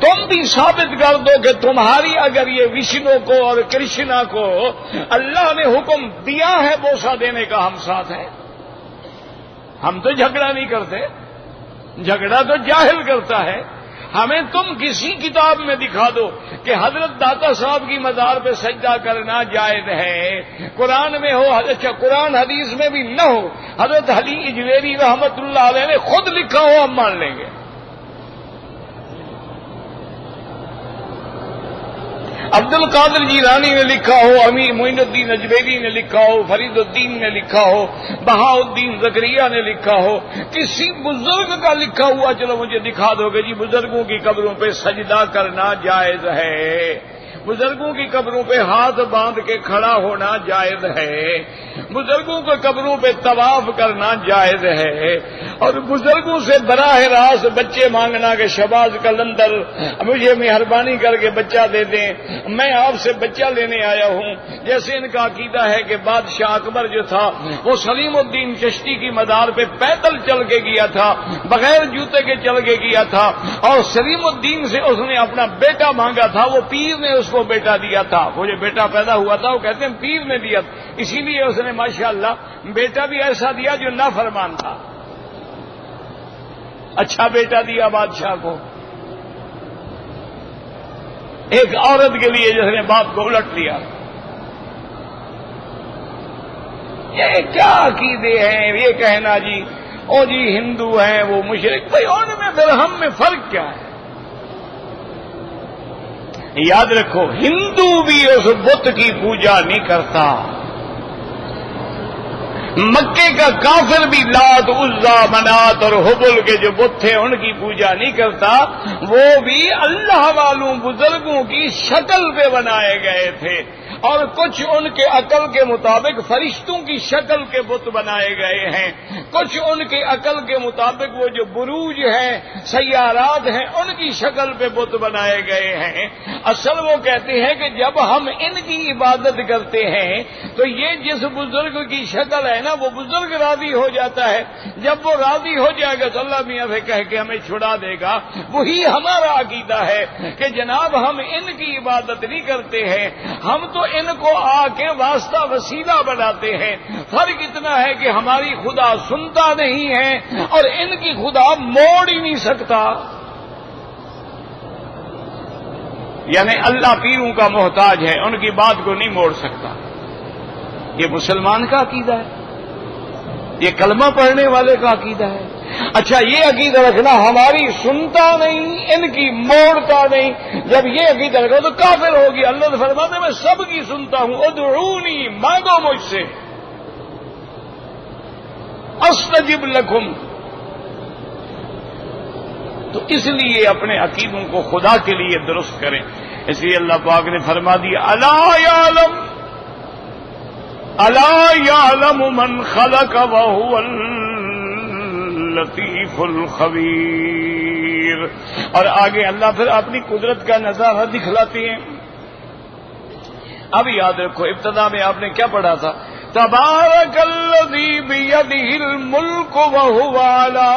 تم بھی ثابت کر دو کہ تمہاری اگر یہ وشنو کو اور کرشنا کو اللہ نے حکم دیا ہے بوسہ دینے کا، ہم ساتھ ہیں۔ ہم تو جھگڑا نہیں کرتے، جھگڑا تو جاہل کرتا ہے۔ ہمیں تم کسی کتاب میں دکھا دو کہ حضرت داتا صاحب کی مزار پہ سجدہ کرنا جائز ہے، قرآن میں ہو، اچھا قرآن حدیث میں بھی نہ ہو، حضرت علی اجویری رحمت اللہ علیہ نے خود لکھا ہو، ہم مان لیں گے۔ عبد القادر جیلانی نے لکھا ہو، امیر معین الدین اجمیری نے لکھا ہو، فرید الدین نے لکھا ہو، بہاء الدین زکریا نے لکھا ہو، کسی بزرگ کا لکھا ہوا چلو مجھے دکھا دو کہ جی بزرگوں کی قبروں پہ سجدہ کرنا جائز ہے، بزرگوں کی قبروں پہ ہاتھ باندھ کے کھڑا ہونا جائز ہے، بزرگوں کی قبروں پہ طواف کرنا جائز ہے، اور بزرگوں سے براہ راست بچے مانگنا کہ شہباز قلندر مجھے مہربانی کر کے بچہ دے دیں، میں آپ سے بچہ لینے آیا ہوں۔ جیسے ان کا عقیدہ ہے کہ بادشاہ اکبر جو تھا وہ سلیم الدین چشتی کی مدار پہ پیدل چل کے گیا تھا، بغیر جوتے کے چل کے گیا تھا، اور سلیم الدین سے اس نے اپنا بیٹا مانگا تھا، وہ پیر نے اس کو بیٹا دیا تھا، وہ جو بیٹا پیدا ہوا تھا وہ کہتے ہیں پیر نے دیا، اسی لیے اس نے ماشاءاللہ بیٹا بھی ایسا دیا جو نافرمان تھا، اچھا بیٹا دیا بادشاہ کو، ایک عورت کے لیے جس نے باپ کو الٹ دیا۔ یہ کیا عقیدے ہیں؟ یہ کہنا جی او جی ہندو ہیں وہ مشرک، بھائی ان میں پھر ہم میں فرق کیا ہے؟ یاد رکھو ہندو بھی اس بت کی پوجا نہیں کرتا، مکے کا کافر بھی لات عزا منات اور حبل کے جو بت تھے ان کی پوجا نہیں کرتا، وہ بھی اللہ والوں بزرگوں کی شکل پہ بنائے گئے تھے، اور کچھ ان کے عقل کے مطابق فرشتوں کی شکل کے بت بنائے گئے ہیں، کچھ ان کے عقل کے مطابق وہ جو بروج ہیں سیارات ہیں ان کی شکل پہ بت بنائے گئے ہیں۔ اصل وہ کہتے ہیں کہ جب ہم ان کی عبادت کرتے ہیں تو یہ جس بزرگ کی شکل ہے نا وہ بزرگ راضی ہو جاتا ہے، جب وہ راضی ہو جائے گا تو اللہ میاں سے کہہ کے ہمیں چھڑا دے گا۔ وہی ہمارا عقیدہ ہے کہ جناب ہم ان کی عبادت نہیں کرتے ہیں، ہم تو ان کو آ کے واسطہ وسیلہ بناتے ہیں، فرق اتنا ہے کہ ہماری خدا سنتا نہیں ہے اور ان کی خدا موڑ ہی نہیں سکتا۔ یعنی اللہ پیروں کا محتاج ہے، ان کی بات کو نہیں موڑ سکتا. یہ مسلمان کا عقیدہ ہے، یہ کلمہ پڑھنے والے کا عقیدہ ہے. اچھا یہ عقیدہ رکھنا ہماری سنتا نہیں، ان کی موڑتا نہیں. جب یہ عقیدہ رکھو تو کافر ہوگی. اللہ نے فرماتے میں سب کی سنتا ہوں، ادعونی، مانگو مجھ سے، استجب لکم. تو اس لیے اپنے عقیدوں کو خدا کے لیے درست کریں. اس لیے اللہ پاک نے فرما دیا الا یعلم من خلق وهو اللطیف الخبیر. اور آگے اللہ پھر اپنی قدرت کا نظارہ دکھلاتے ہیں. اب یاد رکھو ابتدا میں آپ نے کیا پڑھا تھا؟ تبارک الذی بیدہ الملک وہو علی.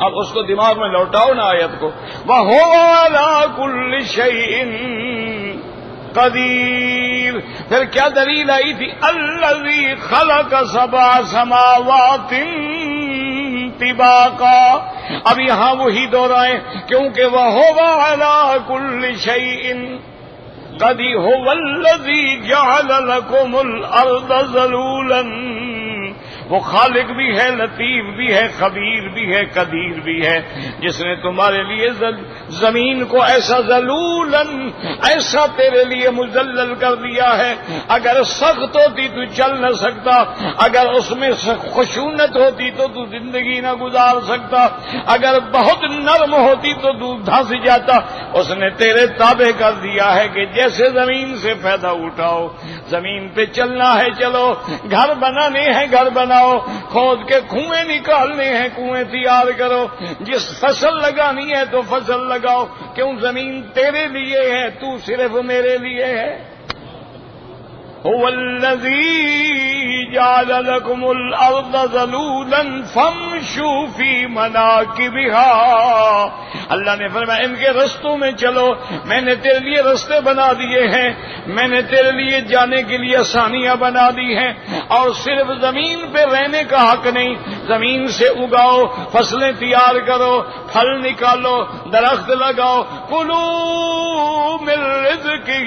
اب اس کو دماغ میں لوٹاؤ نا آیت کو. وہو علی کل شیء قدیر. پھر کیا دلیل آئی تھی؟ الذی خلق سبع سماوات طباقا. اب یہاں وہی دہرائیں کیونکہ وہو علی کل شیء قدیر. هو الذی جعل لکم الارض ذلولا. وہ خالق بھی ہے، لطیف بھی ہے، خبیر بھی ہے، قدیر بھی ہے، جس نے تمہارے لیے زمین کو ایسا ذلولن، ایسا تیرے لیے مذلل کر دیا ہے. اگر سخت ہوتی تو چل نہ سکتا، اگر اس میں خشونت ہوتی تو تو زندگی نہ گزار سکتا، اگر بہت نرم ہوتی تو تو دھنس جاتا. اس نے تیرے تابع کر دیا ہے کہ جیسے زمین سے پیدا اٹھاؤ، زمین پہ چلنا ہے چلو، گھر بنانے ہیں گھر بناؤ، کھود کے کنویں نکالنے ہیں کنویں تیار کرو، جس فصل لگانی ہے تو فصل لگاؤ. کیوں؟ زمین تیرے لیے ہے، تو صرف میرے لیے ہے. هو الذی جعل لکم الارض ذلولا فامشوا فی مناکبها. اللہ نے فرمایا ان کے رستوں میں چلو، میں نے تیرے لیے رستے بنا دیے ہیں، میں نے تیرے لیے جانے کے لیے آسانیاں بنا دی ہیں. اور صرف زمین پہ رہنے کا حق نہیں، زمین سے اگاؤ، فصلیں تیار کرو، پھل نکالو، درخت لگاؤ. کلوا من رزقہ.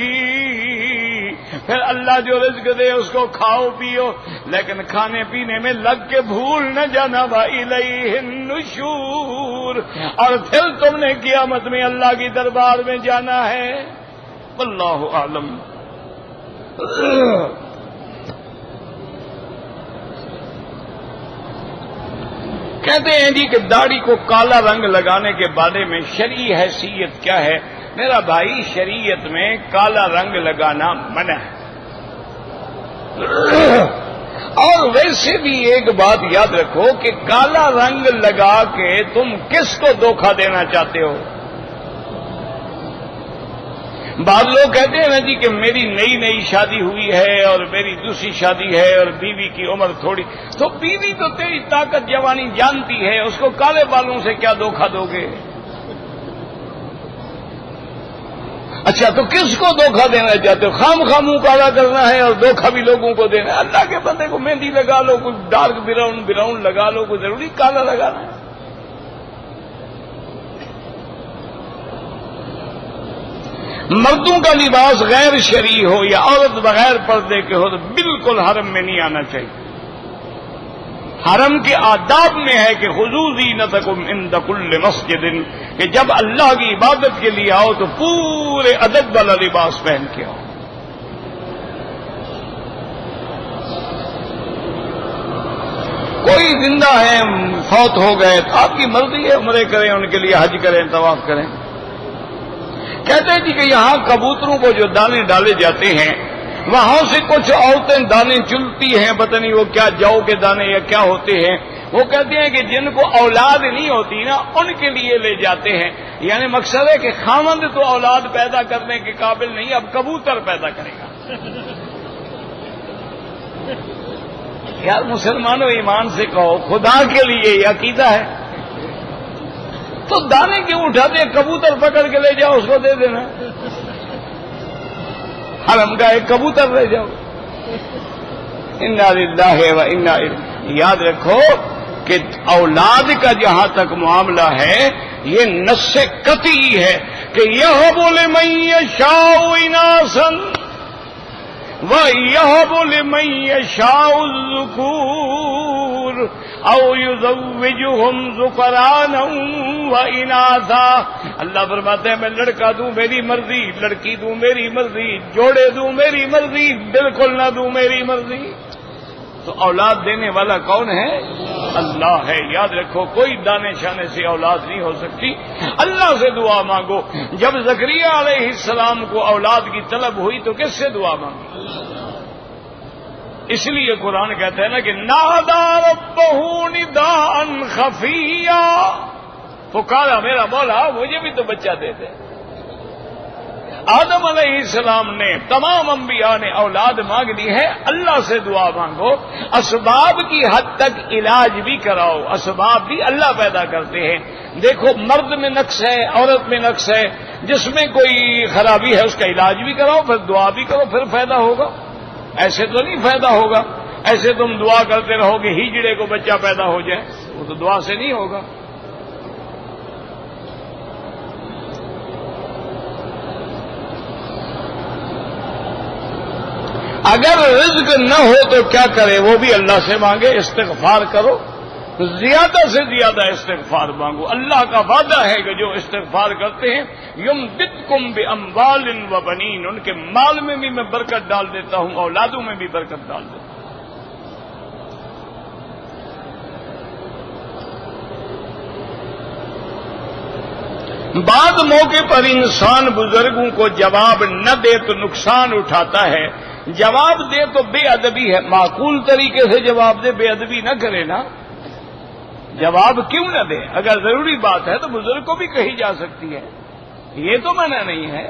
پھر اللہ جو رزق دے اس کو کھاؤ پیو، لیکن کھانے پینے میں لگ کے بھول نہ جانا. وَإِلَيْهِ النُّشُورُ. اور پھر تم نے قیامت میں اللہ کی دربار میں جانا ہے. واللہ اعلم. کہتے ہیں جی کہ داڑھی کو کالا رنگ لگانے کے بارے میں شرعی حیثیت کیا ہے؟ میرا بھائی شریعت میں کالا رنگ لگانا منع ہے. اور ویسے بھی ایک بات یاد رکھو کہ کالا رنگ لگا کے تم کس کو دھوکہ دینا چاہتے ہو؟ بعض لوگ کہتے ہیں نا جی کہ میری نئی نئی شادی ہوئی ہے اور میری دوسری شادی ہے اور بیوی کی عمر تھوڑی. تو بیوی تو تیری طاقت جوانی جانتی ہے، اس کو کالے بالوں سے کیا دھوکہ دو گے؟ اچھا تو کس کو دھوکہ دینا چاہتے ہو؟ خام منہ کالا کرنا ہے اور دھوکہ بھی لوگوں کو دینا ہے. اللہ کے بندے کو مہندی لگا لو، کچھ ڈارک براؤن لگا لو، کوئی ضروری کالا لگانا ہے؟ مردوں کا لباس غیر شرعی ہو یا عورت بغیر پردے کے ہو تو بالکل حرم میں نہیں آنا چاہیے. حرم کے آداب میں ہے کہ خذوا زینتکم عند کل مسجد، کہ جب اللہ کی عبادت کے لیے آؤ تو پورے ادب والا لباس پہن کے آؤ. کوئی زندہ ہیں فوت ہو گئے تو آپ کی مرضی ہے، عمرے کریں، ان کے لیے حج کریں، طواف کریں. کہتے ہیں جی کہ یہاں کبوتروں کو جو دانے ڈالے جاتے ہیں وہاں سے کچھ عورتیں دانے چلتی ہیں، پتہ نہیں وہ کیا جو کے دانے یا کیا ہوتے ہیں. وہ کہتے ہیں کہ جن کو اولاد نہیں ہوتی نا ان کے لیے لے جاتے ہیں. یعنی مقصد ہے کہ خاوند تو اولاد پیدا کرنے کے قابل نہیں، اب کبوتر پیدا کرے گا. یار مسلمانوں ایمان سے کہو، خدا کے لیے یہ عقیدہ ہے تو دانے کیوں اٹھاتے؟ کبوتر پکڑ کے لے جاؤ، اس کو دے دینا. حرم کا ایک کبوتر لے جاؤ. انا للہ و انا الیہ. یاد رکھو کہ اولاد کا جہاں تک معاملہ ہے یہ نص قطعی ہے کہ یہب لمن یشاء اناثا وَيَهَبُ لِمَن يَشَاءُ الذُّكُورَ أَوْ يُزَوِّجُهُمْ ذُكْرَانًا وَإِنَاثًا۔ اللہ فرماتے ہیں میں لڑکا دوں میری مرضی، لڑکی دوں میری مرضی، جوڑے دوں میری مرضی، بالکل نہ دوں میری مرضی۔ تو اولاد دینے والا کون ہے؟ اللہ ہے۔ یاد رکھو کوئی دانے شانے سے اولاد نہیں ہو سکتی، اللہ سے دعا مانگو۔ جب زکریا علیہ السلام کو اولاد کی طلب ہوئی تو کس سے دعا مانگی؟ اس لیے قرآن کہتا ہے نا کہ نادا ربہ نداء خفیا، پکارا میرا مولا مجھے بھی تو بچہ دے دے۔ آدم علیہ السلام نے، تمام انبیاء نے اولاد مانگ لی ہے، اللہ سے دعا مانگو۔ اسباب کی حد تک علاج بھی کراؤ، اسباب بھی اللہ پیدا کرتے ہیں۔ دیکھو مرد میں نقص ہے، عورت میں نقص ہے، جس میں کوئی خرابی ہے اس کا علاج بھی کراؤ، پھر دعا بھی کرو، پھر فائدہ ہوگا۔ ایسے تو نہیں فائدہ ہوگا، ایسے تم دعا کرتے رہو کہ ہجڑے کو بچہ پیدا ہو جائے، وہ تو دعا سے نہیں ہوگا۔ اگر رزق نہ ہو تو کیا کرے؟ وہ بھی اللہ سے مانگے، استغفار کرو، زیادہ سے زیادہ استغفار مانگو۔ اللہ کا وعدہ ہے کہ جو استغفار کرتے ہیں یمددکم باموال وبنین، ان کے مال میں بھی میں برکت ڈال دیتا ہوں، اولادوں میں بھی برکت ڈال دیتا ہوں۔ بعض موقع پر انسان بزرگوں کو جواب نہ دے تو نقصان اٹھاتا ہے، جواب دے تو بے ادبی ہے، معقول طریقے سے جواب دے، بے ادبی نہ کرے نا۔ جواب کیوں نہ دے؟ اگر ضروری بات ہے تو بزرگ کو بھی کہی جا سکتی ہے، یہ تو منع نہیں ہے۔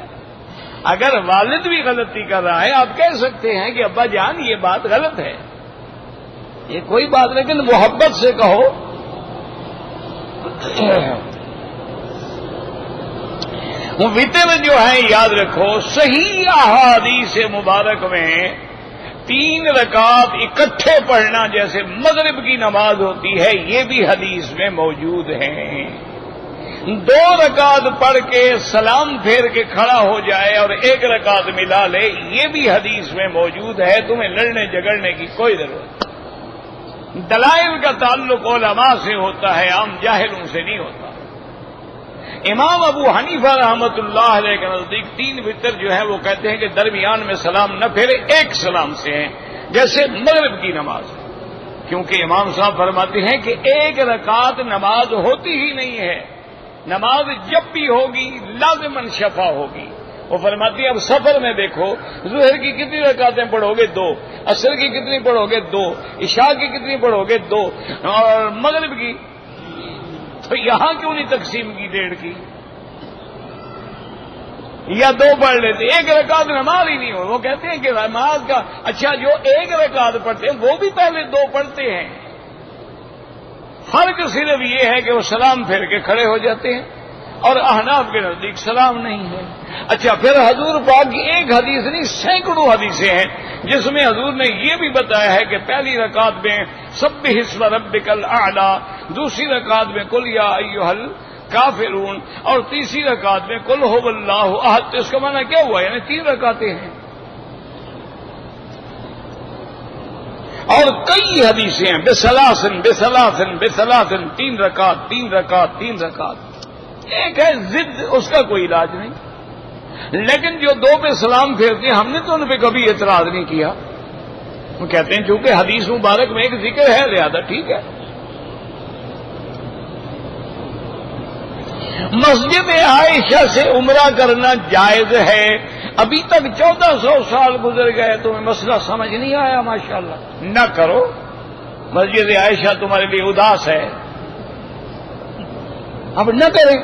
اگر والد بھی غلطی کر رہا ہے آپ کہہ سکتے ہیں کہ ابا جان یہ بات غلط ہے، یہ کوئی بات، لیکن محبت سے کہو۔ وطر جو ہے یاد رکھو، صحیح احادیث مبارک میں 3 رکعت اکٹھے پڑھنا جیسے مغرب کی نماز ہوتی ہے، یہ بھی حدیث میں موجود ہیں۔ 2 رکعت پڑھ کے سلام پھیر کے کھڑا ہو جائے اور 1 رکعت ملا لے، یہ بھی حدیث میں موجود ہے۔ تمہیں لڑنے جھگڑنے کی کوئی ضرورت نہیں۔ دلائل کا تعلق علماء سے ہوتا ہے، عام جاہلوں سے نہیں ہوتا۔ امام ابو حنیفہ رحمۃ اللہ علیہ کے نزدیک 3 وطر جو ہے وہ کہتے ہیں کہ درمیان میں سلام نہ پھیرے، 1 سلام سے ہیں، جیسے مغرب کی نماز، کیونکہ امام صاحب فرماتے ہیں کہ 1 رکعت نماز ہوتی ہی نہیں ہے، نماز جب بھی ہوگی لازماً شفا ہوگی۔ وہ فرماتی ہے اب سفر میں دیکھو، ظہر کی کتنی رکعتیں پڑھو گے؟ 2، عصر کی کتنی پڑھو گے؟ 2، عشاء کی کتنی پڑھو گے؟ 2، اور مغرب کی تو یہاں کیوں نہیں تقسیم کی 1.5 کی، یا 2 پڑھ لیتے؟ 1 رکعت نماز ہی نہیں ہو۔ وہ کہتے ہیں کہ نماز کا اچھا جو 1 رکعت پڑھتے ہیں وہ بھی پہلے 2 پڑھتے ہیں، فرق صرف یہ ہے کہ وہ سلام پھیر کے کھڑے ہو جاتے ہیں، اور احناف کے نزدیک سلام نہیں ہے۔ اچھا پھر حضور پاک کی 1 حدیث نہیں، سینکڑوں حدیثیں ہیں جس میں حضور نے یہ بھی بتایا ہے کہ پہلی رکعت میں سبح اسم ربک الاعلی، دوسری رکعت میں قل یا ایھا الکافرون، اور تیسری رکعت میں قل ھو اللہ احد۔ تو اس کا معنی کیا ہوا؟ یعنی 3 رکعتیں ہیں، اور کئی حدیثیں ہیں بثلاثن بثلاثن بثلاثن، 3 رکعت 3 رکعت 3 رکعت۔ ایک ہے ضد، اس کا کوئی علاج نہیں، لیکن جو 2 پہ سلام پھیرتے ہیں ہم نے تو ان پہ کبھی اعتراض نہیں کیا۔ وہ کہتے ہیں چونکہ حدیث مبارک میں ایک ذکر ہے لہذا ٹھیک ہے۔ مسجد عائشہ سے عمرہ کرنا جائز ہے؟ ابھی تک 1400 سال گزر گئے، تمہیں مسئلہ سمجھ نہیں آیا؟ ماشاءاللہ، نہ کرو، مسجد عائشہ تمہارے لیے اداس ہے، اب نہ کریں۔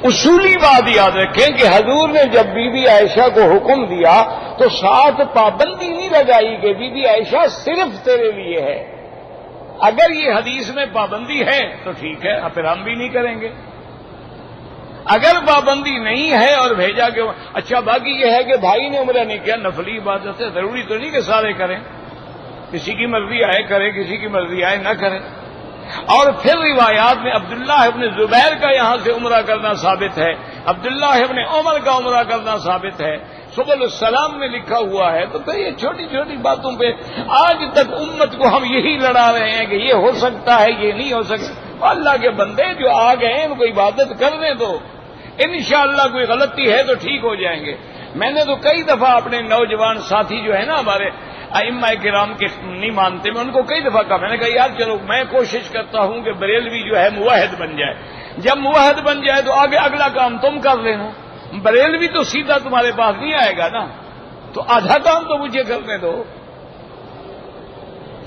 اصولی بات یاد رکھیں کہ حضور نے جب بی بی عائشہ کو حکم دیا تو ساتھ پابندی نہیں لگائی کہ بی بی عائشہ صرف تیرے لیے ہے۔ اگر یہ حدیث میں پابندی ہے تو ٹھیک ہے، پھر ہم بھی نہیں کریں گے۔ اگر پابندی نہیں ہے اور بھیجا کہ اچھا باقی یہ ہے کہ بھائی نے عمرہ نہیں کیا، نفلی عبادت ہے، ضروری تو نہیں کہ سارے کریں، کسی کی مرضی آئے کرے، کسی کی مرضی آئے نہ کرے۔ اور پھر روایات میں عبداللہ ابن زبیر کا یہاں سے عمرہ کرنا ثابت ہے عبداللہ ابن عمر کا عمرہ کرنا ثابت ہے، سبل السلام میں لکھا ہوا ہے. تو پھر یہ چھوٹی چھوٹی باتوں پہ آج تک امت کو ہم یہی لڑا رہے ہیں کہ یہ ہو سکتا ہے، یہ نہیں ہو سکتا. اللہ کے بندے جو آ گئے ہیں ان کو عبادت کرنے دو، انشاءاللہ کوئی غلطی ہے تو ٹھیک ہو جائیں گے. میں نے تو کئی دفعہ اپنے نوجوان ساتھی جو ہے نا ہمارے ائمہ کرام کے نہیں مانتے، میں ان کو کئی دفعہ کہا، میں نے کہا یار چلو میں کوشش کرتا ہوں کہ بریلوی جو ہے موحد بن جائے. جب موحد بن جائے تو آگے اگلا کام تم کر لینا. بریلوی تو سیدھا تمہارے پاس نہیں آئے گا نا، تو آدھا کام تو مجھے کرنے دو.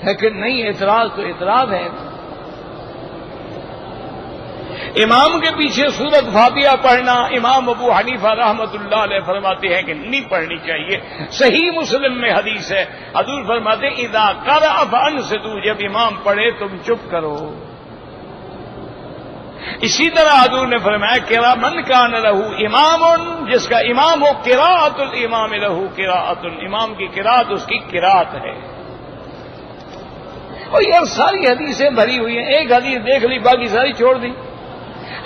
لیکن نہیں، اعتراض تو اعتراض ہے. امام کے پیچھے سورت فاتحہ پڑھنا، امام ابو حنیفہ رحمۃ اللہ علیہ فرماتے ہیں کہ نہیں پڑھنی چاہیے. صحیح مسلم میں حدیث ہے، حضور فرماتے ہیں اذا قرأ فانصتوا، جب امام پڑھے تم چپ کرو. اسی طرح حضور نے فرمایا کہ من کان لہ امام، جس کا امام ہو، قراءۃ الامام لہ قراءۃ، امام کی قراءت اس کی قراءت ہے. اور یہ ساری حدیثیں بھری ہوئی ہیں، ایک حدیث دیکھ لی باقی ساری چھوڑ دی.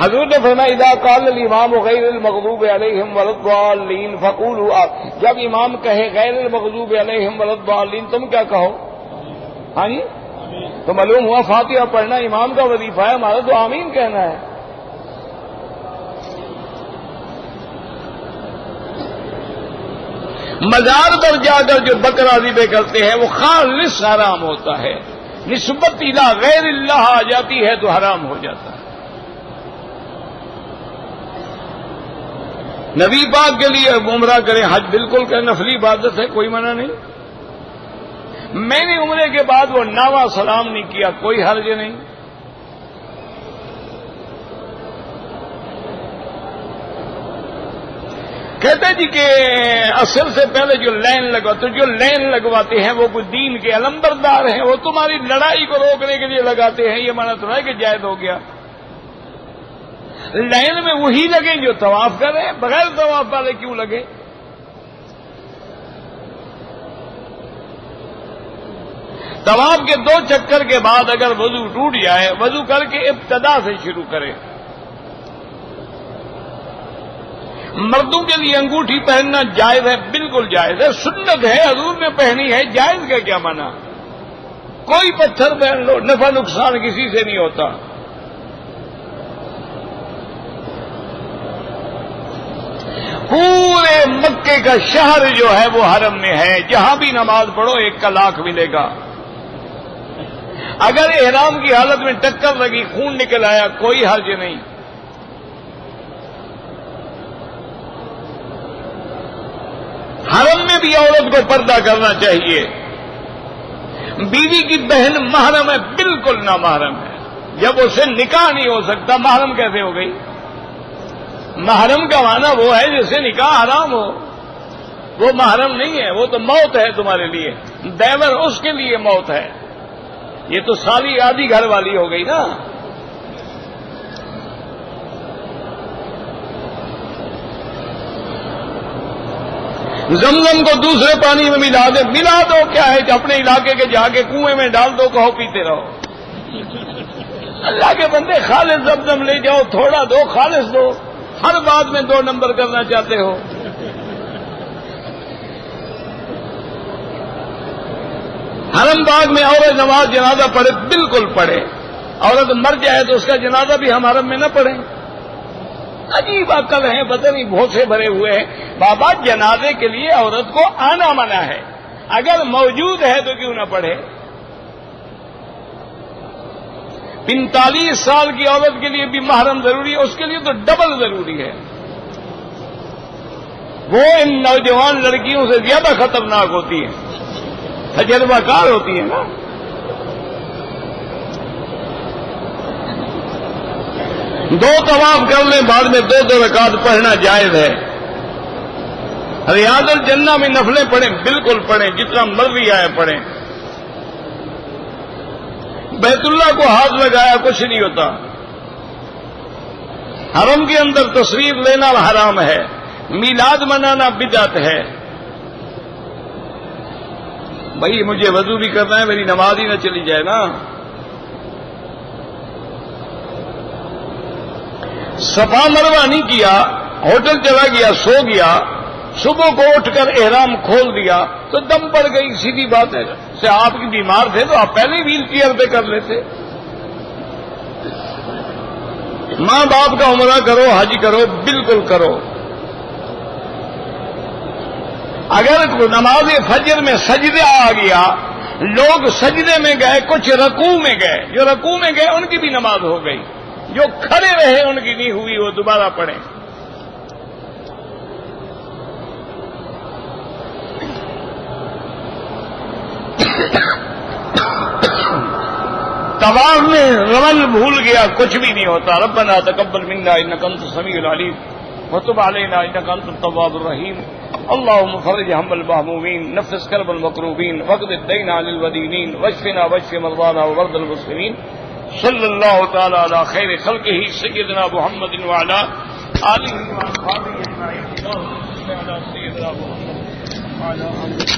حضور نے فرمایا اذا قال الامام غیر المغضوب علیہم ولا الضالین فقولوا، جب امام کہے غیر المغضوب علیہم ولا الضالین تم کیا کہو؟ ہاں جی، تو معلوم ہوا فاتحہ پڑھنا امام کا وظیفہ ہے، ہمارا تو آمین کہنا ہے. مزار پر جا کر جو بکرا ذبح کرتے ہیں وہ خالص حرام ہوتا ہے، نسبت الی غیر اللہ آ جاتی ہے تو حرام ہو جاتا ہے. نبی پاک کے لیے عمرہ کریں، حج بالکل کہ نفلی عبادت ہے، کوئی منع نہیں. میں نے عمرے کے بعد وہ ناوا سلام نہیں کیا، کوئی حرج نہیں. کہتے جی کہ اصل سے پہلے جو لائن لگا، تو جو لائن لگواتے ہیں وہ کوئی دین کے علمبردار ہیں، وہ تمہاری لڑائی کو روکنے کے لیے لگاتے ہیں. یہ مانا تو ہے کہ جائز ہو گیا. لائن میں وہی لگیں جو طواف کر رہے ہیں، بغیر طواف والے کیوں لگے؟ طواف کے 2 چکر کے بعد اگر وضو ٹوٹ جائے، وضو کر کے ابتدا سے شروع کرے. مردوں کے لیے انگوٹھی پہننا جائز ہے، بالکل جائز ہے، سنت ہے، حضور نے پہنی ہے، جائز کا کیا معنی؟ کوئی پتھر پہن لو، نفع نقصان کسی سے نہیں ہوتا. پورے مکے کا شہر جو ہے وہ حرم میں ہے، جہاں بھی نماز پڑھو 1 لاکھ ملے گا. اگر احرام کی حالت میں ٹکر لگی، خون نکل آیا، کوئی حرج نہیں. حرم میں بھی عورت کو پردہ کرنا چاہیے. بیوی کی بہن محرم ہے، بالکل نہ محرم ہے. جب اسے نکاح نہیں ہو سکتا، محرم کیسے ہو گئی؟ محرم کا معنی وہ ہے جسے نکاح حرام ہو، وہ محرم نہیں ہے، وہ تو موت ہے تمہارے لیے، دیور اس کے لیے موت ہے. یہ تو ساری آدھی گھر والی ہو گئی نا. زمزم کو دوسرے پانی میں ملا دے، ملا دو، کیا ہے، اپنے علاقے کے جا کے کنویں میں ڈال دو، کہو پیتے رہو. اللہ کے بندے خالص زمزم لے جاؤ، تھوڑا دو، خالص دو. ہر بات میں 2 نمبر کرنا چاہتے ہو. حرم باغ میں عورت نماز جنازہ پڑھے، بالکل پڑھے. عورت مر جائے تو اس کا جنازہ بھی ہم حرم میں نہ پڑھیں. عجیب عقل ہیں، پتہ نہیں بہت سے بھرے ہوئے ہیں. بابا جنازے کے لیے عورت کو آنا منع ہے، اگر موجود ہے تو کیوں نہ پڑھے. 45 سال کی عورت کے لیے بھی محرم ضروری ہے، اس کے لیے تو ڈبل ضروری ہے. وہ ان نوجوان لڑکیوں سے زیادہ خطرناک ہوتی ہے، تجربہ کار ہوتی ہے نا. دو طواف کر لیں، بعد میں 2 رکعت پڑھنا جائز ہے. ریاض الجنہ میں نفلیں پڑھیں، بالکل پڑھیں، جتنا مرضی آئے پڑھیں. بیت اللہ کو ہاتھ لگایا کچھ نہیں ہوتا. حرم کے اندر تصویر لینا حرام ہے، میلاد منانا بدعت ہے. بھائی مجھے وضو بھی کرنا ہے، میری نماز ہی نہ چلی جائے نا. صفا مروہ نہیں کیا، ہوٹل چلا گیا، سو گیا، صبح کو اٹھ کر احرام کھول دیا تو دم پڑ گئی، سیدھی بات ہے. سے آپ کی بیمار تھے تو آپ پہلے ویل چیئر پہ کر لیتے. ماں باپ کا عمرہ کرو، حج کرو، بالکل کرو. اگر نماز فجر میں سجدہ آ گیا، لوگ سجدے میں گئے، کچھ رکوع میں گئے، جو رکوع میں گئے ان کی بھی نماز ہو گئی، جو کھڑے رہے ان کی نہیں ہوئی، وہ دوبارہ پڑھیں. طواف میں رمل بھول گیا، کچھ بھی نہیں ہوتا. ربنا تقبل منا انک انت السمیع العلیم وتب علینا انک انت التواب الرحیم. اللهم فرج هم المهمومين، نفس كرب المكروبين، واقض الدين عن المدينين، واشفنا واشف مرضانا ومرضى المسلمين. صلى الله تعالى على خير خلقه سيدنا محمد وعلى آله وأصحابه أجمعين. اللهم صل على سيدنا محمد وعلى آله